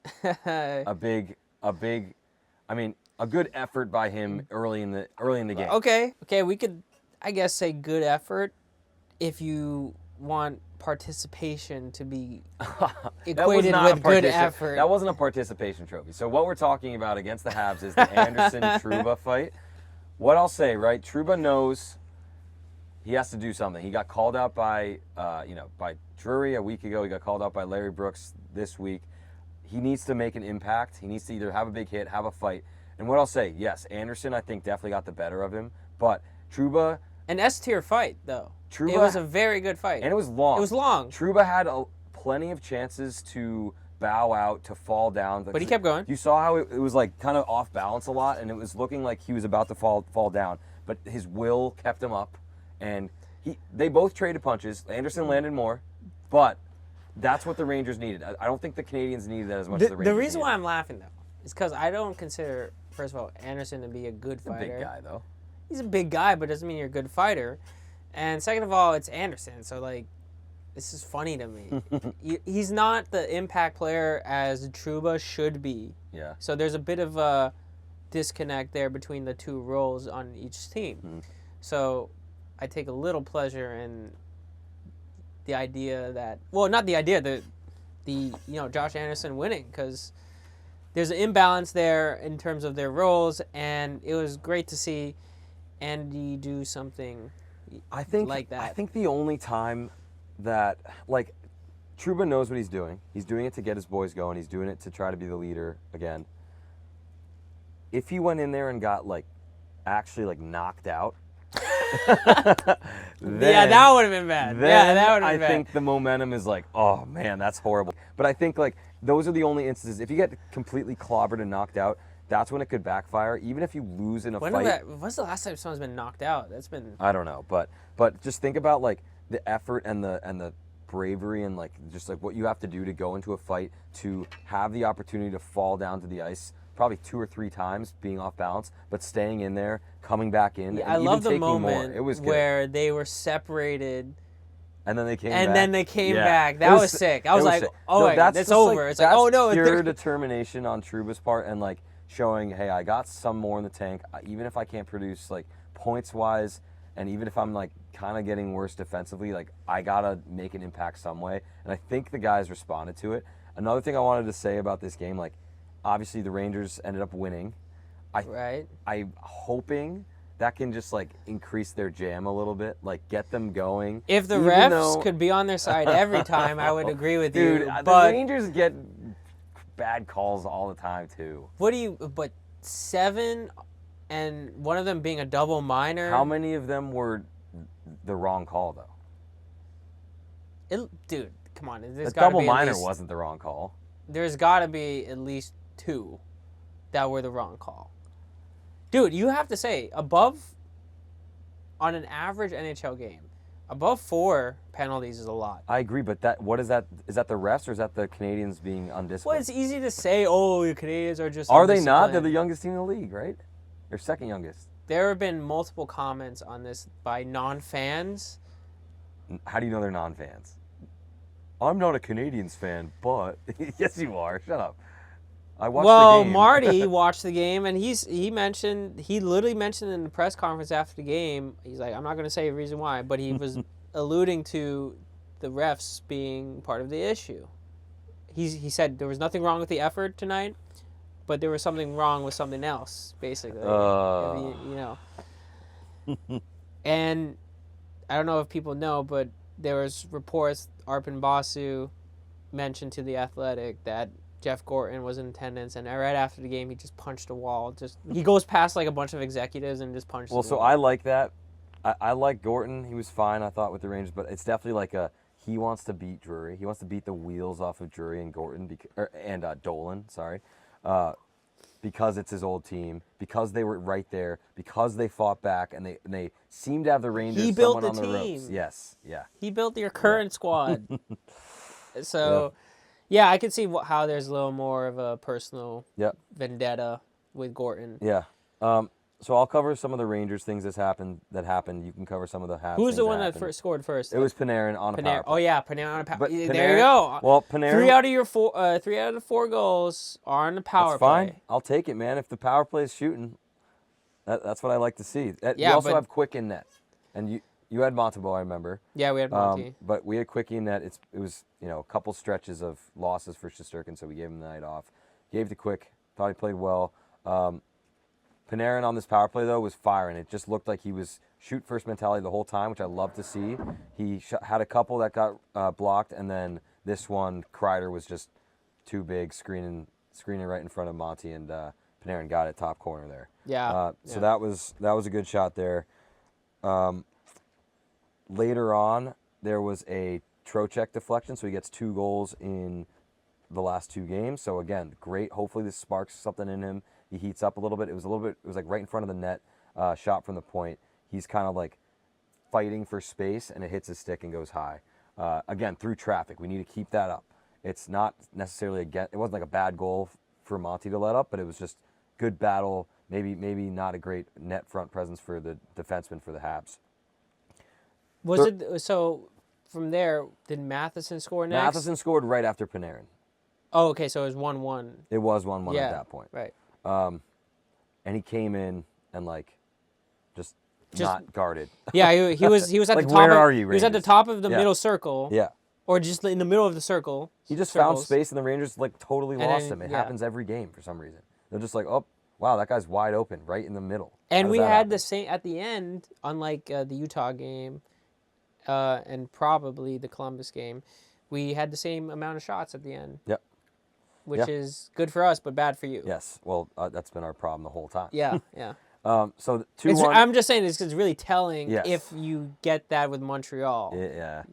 a good effort by him early in the game. Okay, we could, I guess, say good effort if you want participation to be equated with good effort. That wasn't a participation trophy. So what we're talking about against the Habs is the Anderson-Trouba fight. What I'll say, right? Trouba knows he has to do something. He got called out by Drury a week ago. He got called out by Larry Brooks this week. He needs to make an impact. He needs to either have a big hit, have a fight. And what I'll say, yes, Anderson, I think, definitely got the better of him. But Trouba... An S-tier fight, though. Trouba, it was a very good fight. And it was long. It was long. Trouba had plenty of chances to bow out to fall down. But he kept going. You saw how it was like kind of off balance a lot, and it was looking like he was about to fall down. But his will kept him up, and they both traded punches. Anderson landed more, but that's what the Rangers needed. I don't think the Canadiens needed that as much as the Rangers The reason needed. why I'm laughing, though, is because I don't consider, first of all, Anderson to be a good fighter. He's a big guy, though. He's a big guy, but doesn't mean you're a good fighter. And second of all, it's Anderson, so, like, this is funny to me. He's not the impact player as Trouba should be. Yeah. So there's a bit of a disconnect there between the two roles on each team. Mm-hmm. So I take a little pleasure in the idea that, well, not the idea, the Josh Anderson winning, because there's an imbalance there in terms of their roles, and it was great to see Andy do something like that. I think the only time that, like, Trouba knows what he's doing it to get his boys going. He's doing it to try to be the leader again. If he went in there and got, like, actually, like, knocked out, then, that would have been bad. Then That would have been bad. I think the momentum is like, oh, man, that's horrible. But I think, like, those are the only instances. If you get completely clobbered and knocked out, that's when it could backfire. Even if you lose in a fight. When's the last time someone's been knocked out? That's been... I don't know. But just think about, like, the effort and the bravery and, like, just, like, what you have to do to go into a fight to have the opportunity to fall down to the ice probably 2 or 3 times being off balance, but staying in there, coming back in, and I even love the taking moment more. It was good. where they were separated And then they came and back. then they came Yeah. back. That was sick. I was like, sick. oh, No, wait, that's it's just, over. like, It's like, oh, no. that's pure determination on Trouba's part and, like, showing, hey, I got some more in the tank. Even if I can't produce, like, points-wise, and even if I'm, like, kind of getting worse defensively, like, I got to make an impact some way. And I think the guys responded to it. Another thing I wanted to say about this game, like, obviously the Rangers ended up winning. Right. I'm hoping that can just, like, increase their jam a little bit, like, get them going. If the Even refs though- could be on their side every time, I would agree with Dude, you. the But Rangers get bad calls all the time, too. but 7 and one of them being a double minor. How many of them were the wrong call, though? Dude, come on. The double minor wasn't the wrong call. There's got to be at least 2 that were the wrong call. Dude, you have to say, on an average NHL game, above 4 penalties is a lot. I agree, but what is that? Is that the refs or is that the Canadians being undisciplined? Well, it's easy to say, oh, the Canadians are just Are they not? undisciplined. They're the youngest team in the league, right? They're second youngest. There have been multiple comments on this by non-fans. How do you know they're non-fans? I'm not a Canadiens fan, but... Yes, you are. Shut up. I watched the game. Marty watched the game, and he literally mentioned in the press conference after the game, he's like, I'm not going to say a reason why, but he was alluding to the refs being part of the issue. He said there was nothing wrong with the effort tonight, but there was something wrong with something else, basically. And I don't know if people know, but there was reports Arpon Basu mentioned to The Athletic that Jeff Gorton was in attendance, and right after the game, he just punched a wall. He goes past like a bunch of executives and just punches. Well, so I like that. I like Gorton. He was fine, I thought, with the Rangers, but it's definitely like he wants to beat Drury. He wants to beat the wheels off of Drury and Gorton and Dolan. Sorry, because it's his old team, because they were right there, because they fought back, and they seem to have the Rangers. He built somewhat the on the team. ropes. Yes, yeah. He built your current squad. So. Yeah, I can see how there's a little more of a personal vendetta with Gorton. Yeah. So I'll cover some of the Rangers things that happened. You can cover some of the Habs. Who's the one that scored first? It was Panarin on a power play. Oh yeah, Panarin on a power play. But There you go. Well, Panarin. 3 out of 4 goals are on the power That's fine. play. I'll take it, man. If the power play is shooting, that's what I like to see. Yeah, we also have Quick in net, and you had Montembeault, I remember. Yeah, we had Monty. But we had Quickie in net. It was a couple stretches of losses for Shesterkin, so we gave him the night off. Gave to Quick. Thought he played well. Panarin on this power play, though, was firing. It just looked like he was shoot-first mentality the whole time, which I love to see. He had a couple that got blocked, and then this one, Kreider was just too big, screening right in front of Monty, and Panarin got it top corner there. Yeah. So that was a good shot there. Later on, there was a Trocheck deflection, so he gets 2 goals in the last 2 games. So again, great. Hopefully this sparks something in him. He heats up a little bit. It was like right in front of the net, shot from the point. He's kind of like fighting for space, and it hits his stick and goes high. Again, through traffic. We need to keep that up. It's not necessarily it wasn't like a bad goal for Monty to let up, but it was just good battle. Maybe not a great net front presence for the defenseman for the Habs. So? From there, did Matheson score next? Matheson scored right after Panarin. Oh, okay. So it was 1-1. It was 1-1 at that point. Right. And he came in and just not guarded. Yeah, he was at Like, the top. where are you, He was at the Rangers? top of the Yeah. middle circle. Yeah. Or just in the middle of the circle. He just found circles. space, and the Rangers totally And lost then, him. It yeah. happens every game for some reason. They're just like, oh, wow, that guy's wide open, right in the middle. And How does we that had happen? the same at the end, unlike the Utah game, and probably the Columbus game. We had the same amount of shots at the end. Yep. Which is good for us, but bad for you. Yes. Well, that's been our problem the whole time. Yeah, yeah. So 2-1. I'm just saying it's really telling Yes. if you get that with Montreal. Yeah.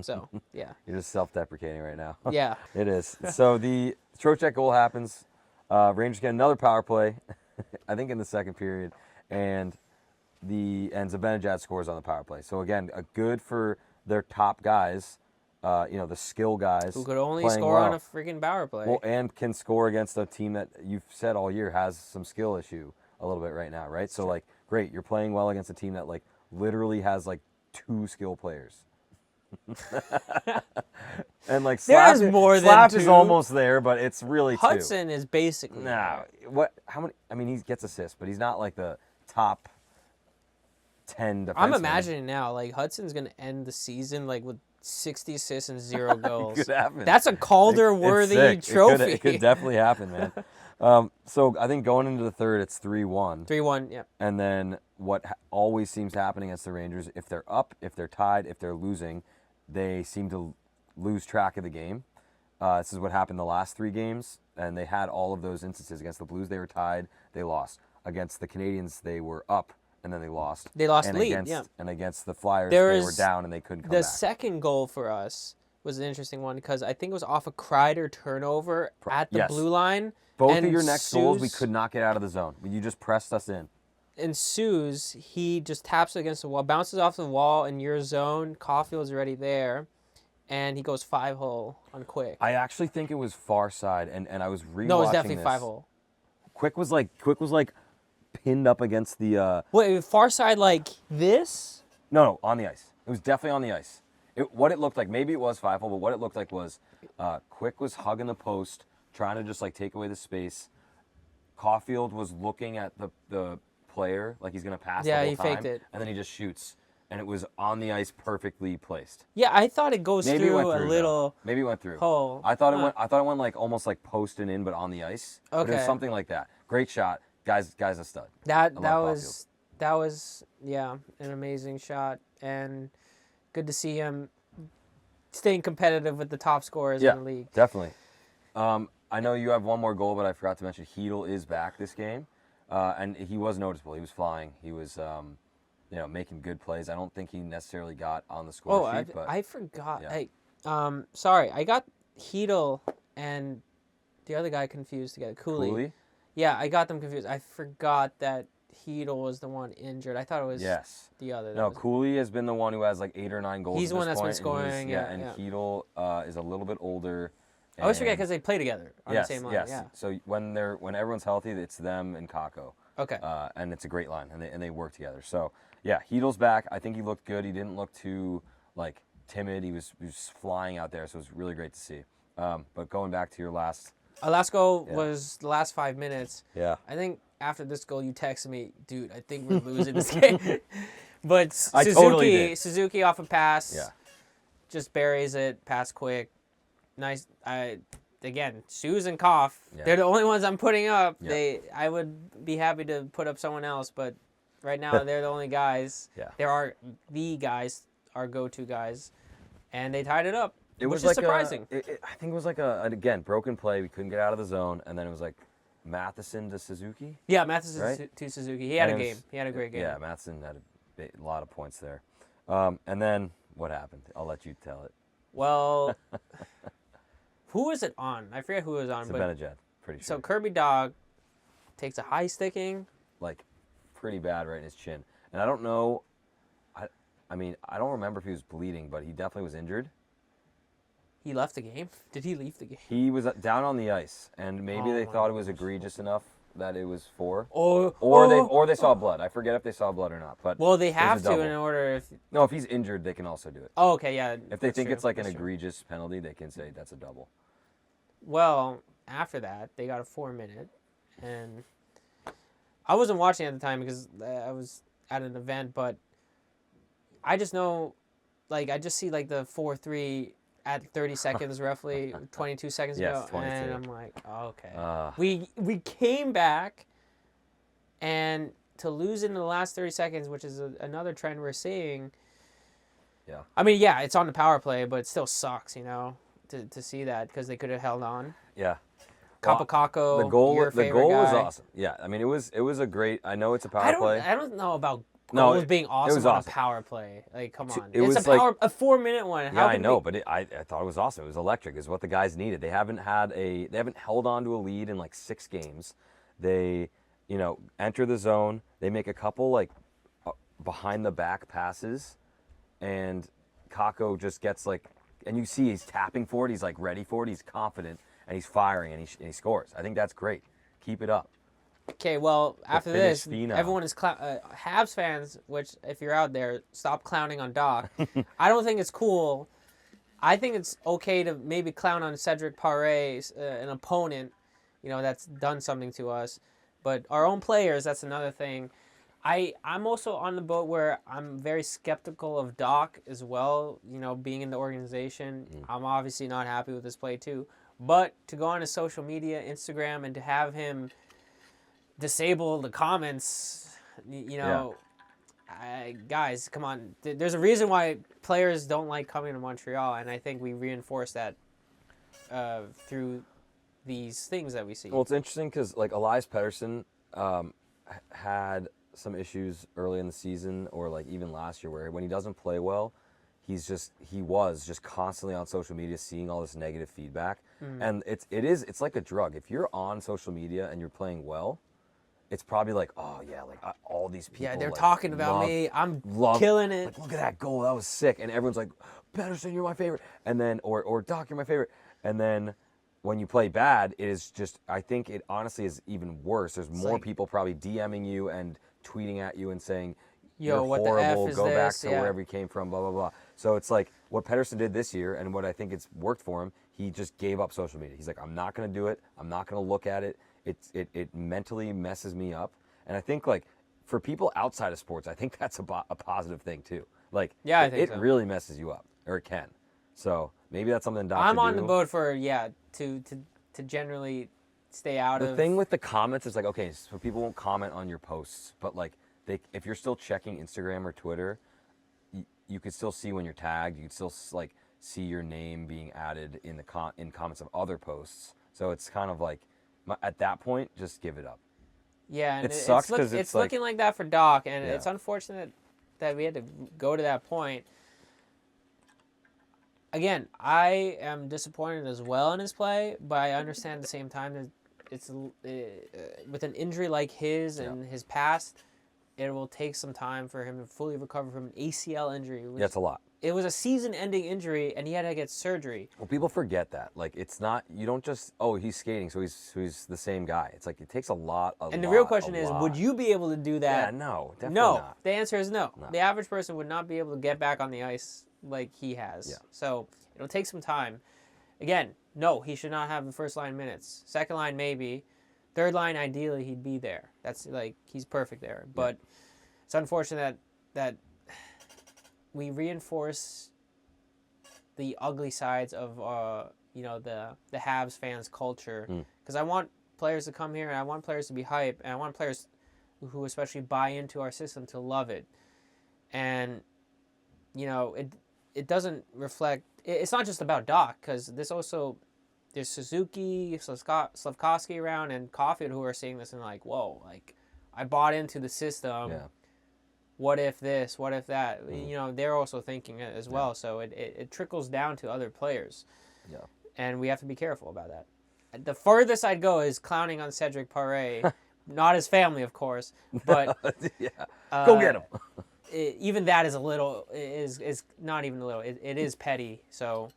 So, yeah. You're just self-deprecating right now. Yeah. It is. So the Trocheck goal happens. Rangers get another power play, I think in the second period, and Zibanejad scores on the power play. So again, a good for their top guys, the skill guys. Who could only playing score well. on a freaking power play. Well, and can score against a team that you've said all year has some skill issue a little bit right now, right? So great, you're playing well against a team that literally has 2 skill players. And There's more than Slap 2. is almost there, but it's really 2. Hudson is basically. No, what? How many? I mean, he gets assists, but he's not the top 10 defenseman. I'm imagining now, Hudson's gonna end the season with 60 assists and 0 goals. Could happen. That's a Calder-worthy It's sick. trophy. It could definitely happen, man. So I think going into the third, it's 3-1. 3-1. Yeah. And then what always seems to happen against the Rangers, if they're up, if they're tied, if they're losing, they seem to lose track of the game. This is what happened the last 3 games, and they had all of those instances. Against the Blues, they were tied, they lost. Against the Canadiens, they were up, and then they lost. They lost and lead, yeah. And against the Flyers, There they is were down, and they couldn't come The back. second goal for us was an interesting one because I think it was off a Kreider turnover at the Yes. blue line. Both and of your next goals, we Suze- could not get out of the zone. You just pressed us in. And Suze, he just taps it against the wall, bounces off the wall in your zone. Caulfield's already there, and he goes 5-hole on Quick. I actually think it was far side, and I was rewatching No, it's definitely this. 5-hole. Quick was pinned up against the. Wait, far side like this? No, on the ice. It was definitely on the ice. What it looked like, maybe it was 5-hole, but what it looked like was Quick was hugging the post, trying to just take away the space. Caulfield was looking at the player like he's gonna pass. Yeah, the whole he time, faked it. and then he just shoots, and it was on the ice, perfectly placed. Yeah, I thought it goes Maybe it through went a through. little Maybe it went through. hole. I thought it went almost almost in, but on the ice. But it was Okay. something like that. Great shot, guys a stud. That love was an amazing shot, and good to see him staying competitive with the top scorers in the league. Definitely. I know you have one more goal, but I forgot to mention Hedl is back this game, and he was noticeable. He was flying. He was, making good plays. I don't think he necessarily got on the score sheet, but I forgot. yeah. Hey, sorry, I got Hedl and the other guy confused together. Cooley. Yeah, I got them confused. I forgot that Hedl was the one injured. I thought it was the other. No, Cooley has been the one who has 8 or 9 goals. He's at the one this that's been point, and scoring. Hedl is a little bit older. I always forget and- because they play together on the same line. Yes. Yeah. So when everyone's healthy, it's them and Kako. Okay. And it's a great line, and they work together. So yeah, Hedl's back. I think he looked good. He didn't look too timid. He was flying out there, so it was really great to see. But going back to your last. Our last goal was the last 5 minutes. Yeah. I think after this goal, you texted me, dude, I think we're losing this game. But I totally did. Suzuki off a pass. Yeah. Just buries it, pass quick. Nice. Again, Suze and Koff, they're the only ones I'm putting up. Yeah. I would be happy to put up someone else, but right now they're the only guys. Yeah. There are the guys, our go-to guys, and they tied it up. It was which is surprising. I think it was again broken play. We couldn't get out of the zone, and then it was Matheson to Suzuki. Yeah, Matheson Right? to Suzuki. He had a And it game. was- He had a great game. Yeah, Matheson had a lot of points there. And then what happened? I'll let you tell it. Well, Who was it on? I forget who it was on. Zibanejad, pretty sure. So Kirby Dog takes a high sticking. Like, pretty bad right in his chin. And I don't know. I mean, I don't remember if he was bleeding, but he definitely was injured. He left the game? Did he leave the game? He was down on the ice, and maybe they my thought it was egregious enough that it was 4. Or They saw blood. I forget if they saw blood or not. But well, they it was have a to double. in order. No, if he's injured, they can also do it. Oh, okay, yeah. If they think true. it's like That's an true. egregious penalty, they can say that's a double. Well, after that, they got a 4-minute, and I wasn't watching at the time because I was at an event, but I just know, like, I just see, like, the 4-3 at 30 seconds, roughly, 22 seconds Yes, ago, 22. and I'm like, oh, okay. We came back, and to lose in the last 30 seconds, which is another trend we're seeing. Yeah. I mean, yeah, it's on the power play, but it still sucks, to see that because they could have held on. Yeah. Kapakako, The goal your favorite was guy. awesome. Yeah, I mean, it was a great. I know it's a power play. I don't know about No, goals being awesome was on awesome. a power play. Like, come on, It it's was a 4-minute one. Yeah, I know, but I thought it was awesome. It was electric. It's what the guys needed. They haven't held on to a lead in like 6 games. They, enter the zone. They make a couple like behind the back passes, and Kako just gets like, and you see he's tapping for it. He's like ready for it. He's confident, and he's firing, and he scores. I think that's great. Keep it up. Okay, well, after Finnish this, phenom. everyone is Habs fans, which, if you're out there, stop clowning on Doc. I don't think it's cool. I think it's okay to maybe clown on Cedric Paré, an opponent, that's done something to us. But our own players, that's another thing. I'm also on the boat where I'm very skeptical of Doc as well, being in the organization. I'm obviously not happy with his play too. But to go on his social media, Instagram, and to have him disable the comments, guys, come on. There's a reason why players don't like coming to Montreal, and I think we reinforce that through these things that we see. Well, it's interesting because like Elias Pettersson had some issues early in the season, or like even last year, where when he doesn't play well, he was just constantly on social media seeing all this negative feedback. And it's like a drug. If you're on social media and you're playing well, it's probably like, oh yeah, like all these people. Yeah, they're like, talking about me. I'm killing it. Like, look at that goal, that was sick. And everyone's like, Pettersson, you're my favorite. And then, or Doc, you're my favorite. And then when you play bad, it is just, I think it honestly is even worse. There's more people probably DMing you and tweeting at you and saying, yo, you're what horrible, the F is go back this? to wherever you came from, blah, blah, blah. So it's like what Pettersson did this year, and what I think it's worked for him, he just gave up social media. He's like, I'm not going to do it. I'm not going to look at it. It mentally messes me up. And I think, like, for people outside of sports, I think that's a positive thing, too. Like, yeah, I think it really messes you up, or it can. So maybe that's something Doc I'm should on do. the boat for, to generally stay out of. The thing with the comments is like, okay, so people won't comment on your posts, but like if you're still checking Instagram or Twitter, you could still see when you're tagged. You could still like see your name being added in in comments of other posts. So it's kind of like at that point, just give it up. Yeah, and it sucks because it's like, looking like that for Doc, and yeah. it's unfortunate that we had to go to that point. Again, I am disappointed as well in his play, but I understand at the same time that it's with an injury like his and his past, it will take some time for him to fully recover from an ACL injury. That's a lot. It was a season-ending injury, and he had to get surgery. Well, people forget that. Like, it's not, you don't just, he's skating, so he's the same guy. It's like, it takes a lot. And the real question is, would you be able to do that? Yeah, no, definitely no. not. The answer is no. The average person would not be able to get back on the ice like he has. Yeah. So it'll take some time. Again, no, he should not have the first line minutes. Second line, maybe. Third line, ideally, he'd be there. That's like, he's perfect there. But it's unfortunate that we reinforce the ugly sides of the Habs fans' culture. Because I want players to come here, and I want players to be hype, and I want players who especially buy into our system to love it. And it doesn't reflect. It's not just about Doc, because there's Suzuki, Slavkovsky around, and Caulfield who are seeing this and like, whoa, like I bought into the system. Yeah. What if this? What if that? They're also thinking it as well. So it trickles down to other players. Yeah. and we have to be careful about that. The furthest I'd go is clowning on Cedric Paré, not his family, of course, but yeah. Go get him. Even that is a little is not even a little. It is petty. So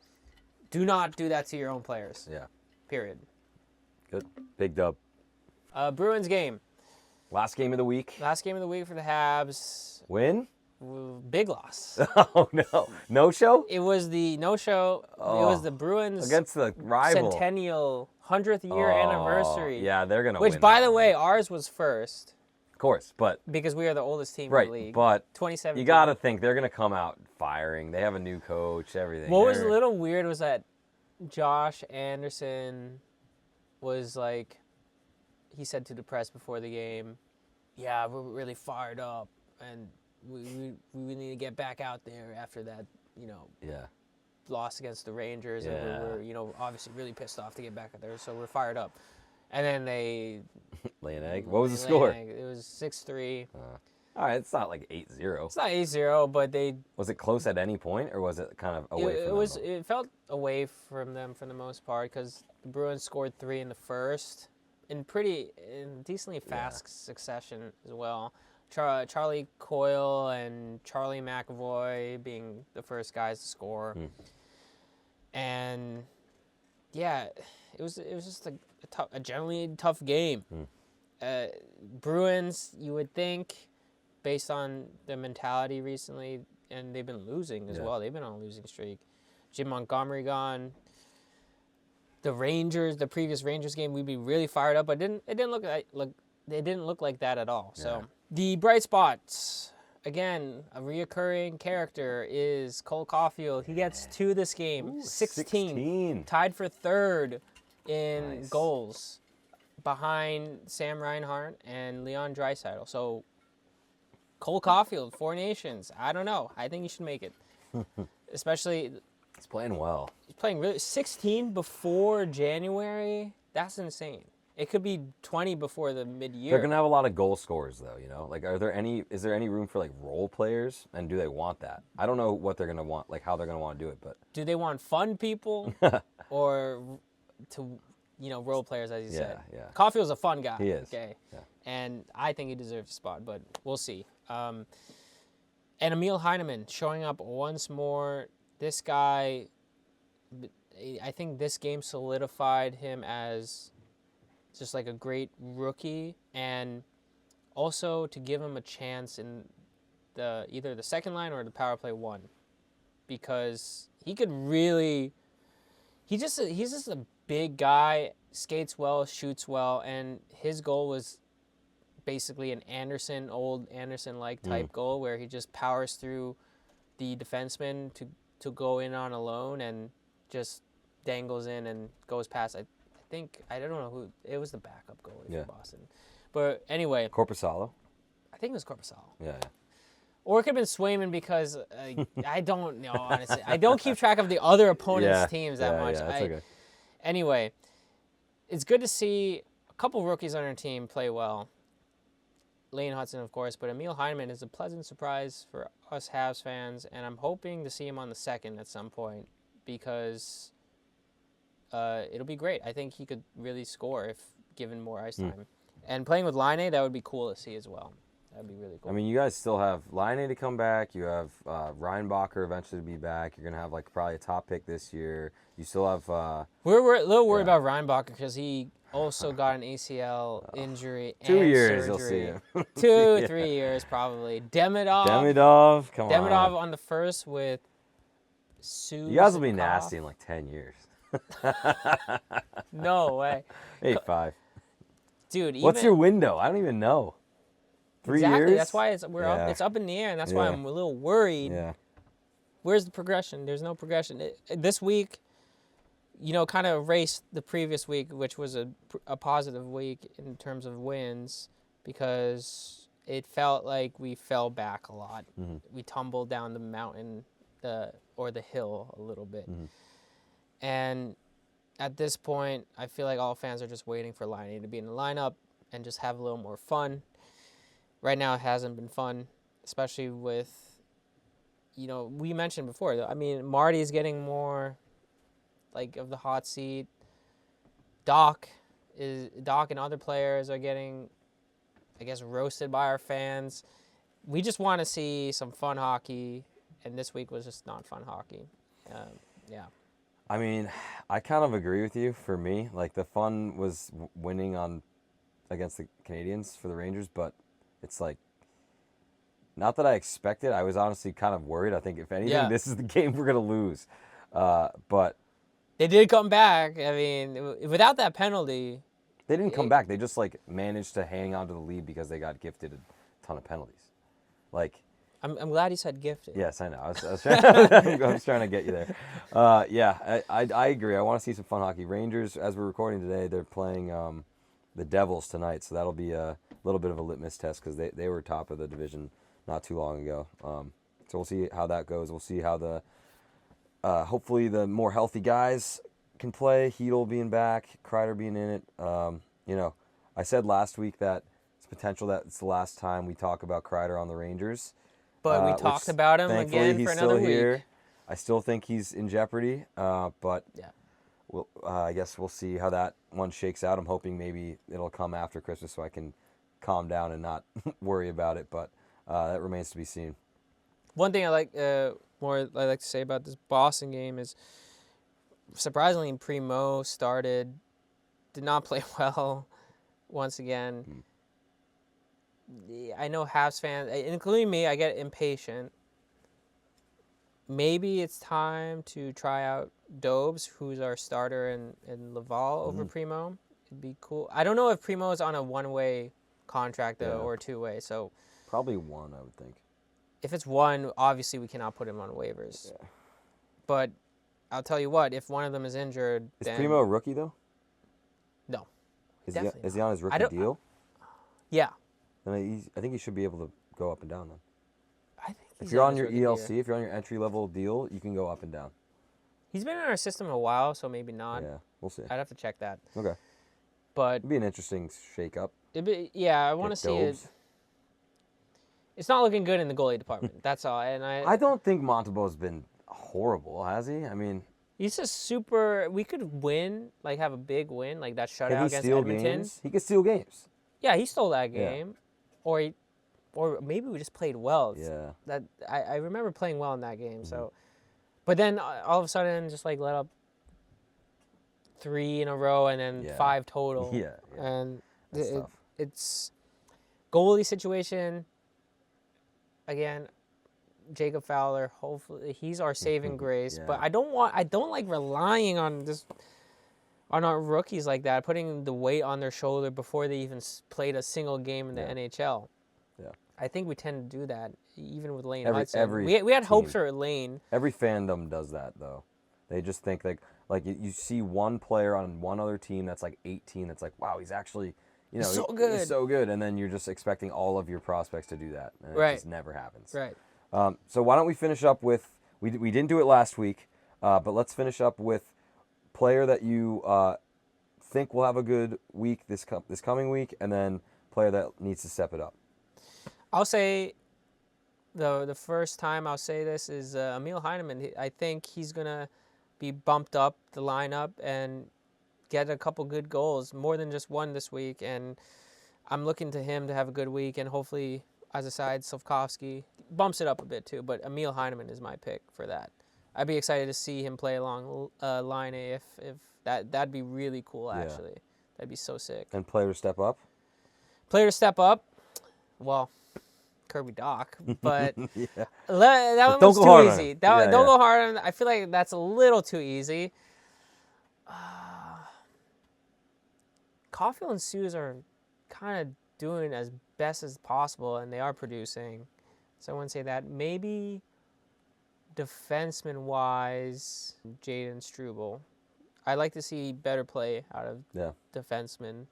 do not do that to your own players. Yeah. Period. Good. Big dub. Bruins game. Last game of the week. Last game of the week for the Habs. Win? Big loss. Oh, no. No show? It was the no-show. Oh, It was the Bruins against the rival. centennial 100th year anniversary. Yeah, they're going to win. Which, by that the one. way, ours was first. Of course, but Because we are the oldest team right, in the league. but 2017. you got to think they're going to come out firing. They have a new coach, everything. What was a little weird was that Josh Anderson was like, he said to the press before the game, yeah, we're really fired up, and we need to get back out there after that, Yeah. loss against the Rangers, Yeah. and we're really, really pissed off to get back out there, so we're fired up. And then they Lay an egg. What was the score? It was 6-3. All right, it's not like 8-0. It's not 8-0, but they. Was it close at any point, or was it kind of away from them? It felt away from them for the most part because the Bruins scored 3 in the first in decently fast succession as well. Charlie Coyle and Charlie McAvoy being the first guys to score, and yeah, it was just a generally tough game. Bruins, you would think, based on their mentality recently, and they've been losing as well. They've been on a losing streak. Jim Montgomery gone. The previous Rangers game, we'd be really fired up, but it didn't look like that at all. So the bright spots, again, a reoccurring character is Cole Caulfield. He gets 2 this game, Ooh, 16, tied for 3rd in goals, behind Sam Reinhart and Leon Draisaitl. So Cole Caulfield, 4 Nations. I don't know. I think he should make it, especially. He's playing well. He's playing really 16 before January. That's insane. It could be 20 before the mid-year. They're gonna have a lot of goal scorers, though. Like, is there any room for like role players, and do they want that? I don't know what they're gonna want, like how they're gonna want to do it, but do they want fun people or to role players, as you said? Yeah. Caulfield's a fun guy. He is. Okay. Yeah. And I think he deserves a spot, but we'll see. And Emil Heineman showing up once more. This guy, I think this game solidified him as just like a great rookie, and also to give him a chance in either the second line or the power play 1, because he could really. He's just a big guy, skates well, shoots well, and his goal was basically an old Anderson-like type goal where he just powers through the defenseman to go in on alone and just dangles in and goes past. I don't know who it was, the backup goalie for Boston, but anyway, Korpisalo. I think it was Korpisalo. Yeah. Or it could have been Swayman because I don't know, honestly. I don't keep track of the other opponents' teams that much. Yeah, that's okay. Anyway, it's good to see a couple rookies on our team play well. Lane Hudson, of course, but Emil Heineman is a pleasant surprise for us Habs fans, and I'm hoping to see him on the second at some point because it'll be great. I think he could really score if given more ice time. And playing with Laine, that would be cool to see as well. That would be really cool. I mean, you guys still have Laine to come back. You have Reinbacher eventually to be back. You're going to have like probably a top pick this year. You still have... We're a little worried about Reinbacher because he also got an ACL injury 2 and years surgery. you'll see him. 2, 3 years probably. Demidov, come on. Demidov on the first with Sue. You guys will be nasty in like 10 years. No way. 8-5. Dude, what's your window? I don't even know. 3 exactly. years? That's why it's up in the air, and that's why I'm a little worried. Yeah. Where's the progression? There's no progression. This week, kind of erased the previous week, which was a positive week in terms of wins, because it felt like we fell back a lot. Mm-hmm. We tumbled down the mountain or the hill a little bit. Mm-hmm. And at this point, I feel like all fans are just waiting for Laine to be in the lineup and just have a little more fun. Right now, it hasn't been fun, especially with, we mentioned before. I mean, Marty's getting more like of the hot seat. Doc and other players are getting, I guess, roasted by our fans. We just want to see some fun hockey, and this week was just not fun hockey. Yeah. I mean, I kind of agree with you. For me, like the fun was winning against the Canadiens for the Rangers, but it's like not that I expected. I was honestly kind of worried. I think if anything, this is the game we're gonna lose. But they did come back. I mean, without that penalty, they didn't come back. They just like managed to hang on to the lead because they got gifted a ton of penalties. Like. I'm glad you said gifted. Yes, I know. I was trying to get you there. I agree. I want to see some fun hockey. Rangers, as we're recording today, they're playing the Devils tonight, so that'll be a little bit of a litmus test because they were top of the division not too long ago. So we'll see how that goes. We'll see how the hopefully the more healthy guys can play. Hedl being back, Kreider being in it. I said last week that it's potential that it's the last time we talk about Kreider on the Rangers. But we talked about him again for another week. Here. I still think he's in jeopardy, but I guess we'll see how that one shakes out. I'm hoping maybe it'll come after Christmas so I can calm down and not worry about it, but that remains to be seen. One thing I like to say about this Boston game is surprisingly Primo did not play well once again. I know Habs fans, including me, I get impatient. Maybe it's time to try out Dobes, who's our starter in Laval over Primo. It'd be cool. I don't know if Primo is on a one-way contract though or a two-way. So probably one, I would think. If it's one, obviously we cannot put him on waivers. Yeah. But I'll tell you what, if one of them is injured, is Primo a rookie though? No. Is he on his rookie deal? Yeah. Then I think he should be able to go up and down then. I think if you're on your ELC, if you're on your entry level deal, you can go up and down. He's been in our system a while, so maybe not. Yeah, we'll see. I'd have to check that. Okay. But it'd be an interesting shake-up. I want to see it. It's not looking good in the goalie department. That's all. And I don't think Montembeau's been horrible, has he? I mean, he's just super. We could win, like have a big win, like that shutout against Edmonton. Games? He could steal games. Yeah, he stole that game, or maybe we just played well. Yeah. That I remember playing well in that game. So, but then all of a sudden, just like let up 3 in a row and then 5 total. Yeah. And it's goalie situation. Again, Jacob Fowler. Hopefully, he's our saving grace. Yeah. But I don't like relying on our rookies like that, putting the weight on their shoulder before they even played a single game in the NHL. Yeah. I think we tend to do that, even with Lane Hudson. We had hopes for Lane. Every fandom does that, though. They just think like you see one player on one other team that's like 18. That's like, wow, he's actually, he's so good. He's so good, and then you're just expecting all of your prospects to do that, and it just never happens. Right. So why don't we finish up with we didn't do it last week, but let's finish up with player that you think will have a good week this coming week, and then player that needs to step it up. I'll say the first time I'll say this is Emil Heineman. I think he's gonna be bumped up the lineup and get a couple good goals, more than just one this week. And I'm looking to him to have a good week, and hopefully, as a side, Slavkovsky bumps it up a bit too. But Emil Heineman is my pick for that. I'd be excited to see him play along line A if that'd be really cool. Actually, that'd be so sick. And player to step up. Player to step up. Well, Kirby Doc, but that one's too easy. Don't go hard on him. I feel like that's a little too easy. Caulfield and Suze are kind of doing as best as possible, and they are producing. So I wouldn't say that. Maybe defenseman-wise, Jaden Struble. I'd like to see better play out of defensemen.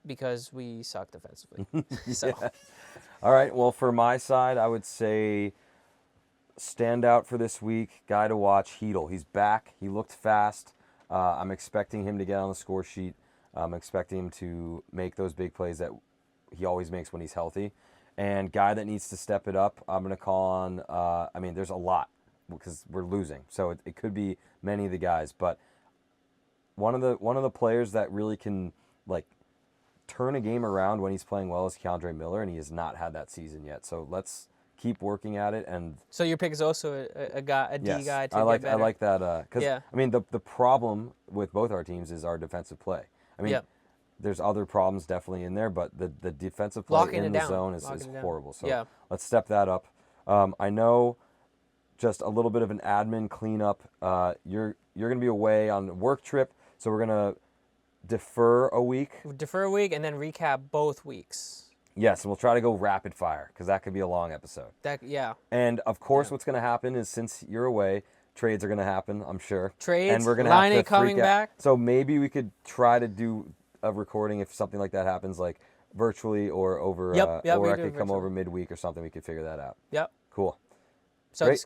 Because we suck defensively. So. Yeah. All right. Well, for my side, I would say standout for this week, guy to watch, Hedl. He's back. He looked fast. I'm expecting him to get on the score sheet. I'm expecting him to make those big plays that he always makes when he's healthy. And guy that needs to step it up, I'm going to call on, there's a lot. because we're losing. So it could be many of the guys, but one of the players that really can like turn a game around when he's playing well is Keandre Miller, and he has not had that season yet. So let's keep working at it. And So your pick is also a guy, a D yes, guy to I like get better. I like that because Yeah. I mean the problem with both our teams is our defensive play. I mean, Yep. there's other problems definitely in there, but the defensive play Locking in it the down. zone is Locking it down. horrible. So Yeah. let's step that up. I know just a little bit of an admin cleanup. You're going to be away on a work trip, so we're going to defer a week. Defer a week and then recap both weeks. Yes, and we'll try to go rapid fire because that could be a long episode. Yeah. And of course, what's going to happen is since you're away, trades are going to happen, I'm sure. Trades, and we're going to Line have A to coming freak out. back. So maybe we could try to do a recording if something like that happens, like virtually or over. Yep, or we I do could come virtually. over midweek or something. We could figure that out. Yep. Cool. So Great.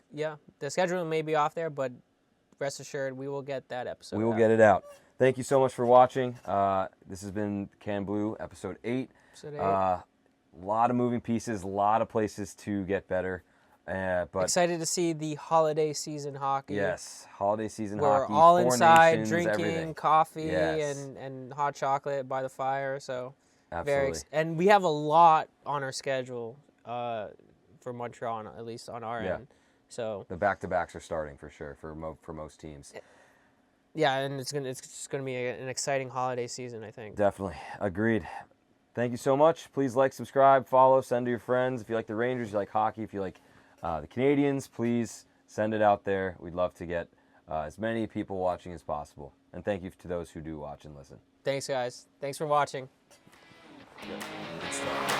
the schedule may be off there, but rest assured we will get that episode. We will out. get it out. Thank you so much for watching. This has been Can Blue, episode 8. Episode 8. A lot of moving pieces, a lot of places to get better. But Excited to see the holiday season hockey. yes, holiday season We're hockey. all 4 nations, nations, drinking everything. coffee Yes. and hot chocolate by the fire. So Absolutely. and we have a lot on our schedule for Montreal, at least on our Yeah. end. So The back-to-backs are starting for sure for most teams. yeah, and it's just gonna be an exciting holiday season, I think. Definitely. Agreed. Thank you so much. Please like, subscribe, follow, send to your friends. If you like the Rangers, you like hockey, if you like the Canadiens, please send it out there. We'd love to get as many people watching as possible. And thank you to those who do watch and listen. Thanks, guys. Thanks for watching. Good stuff.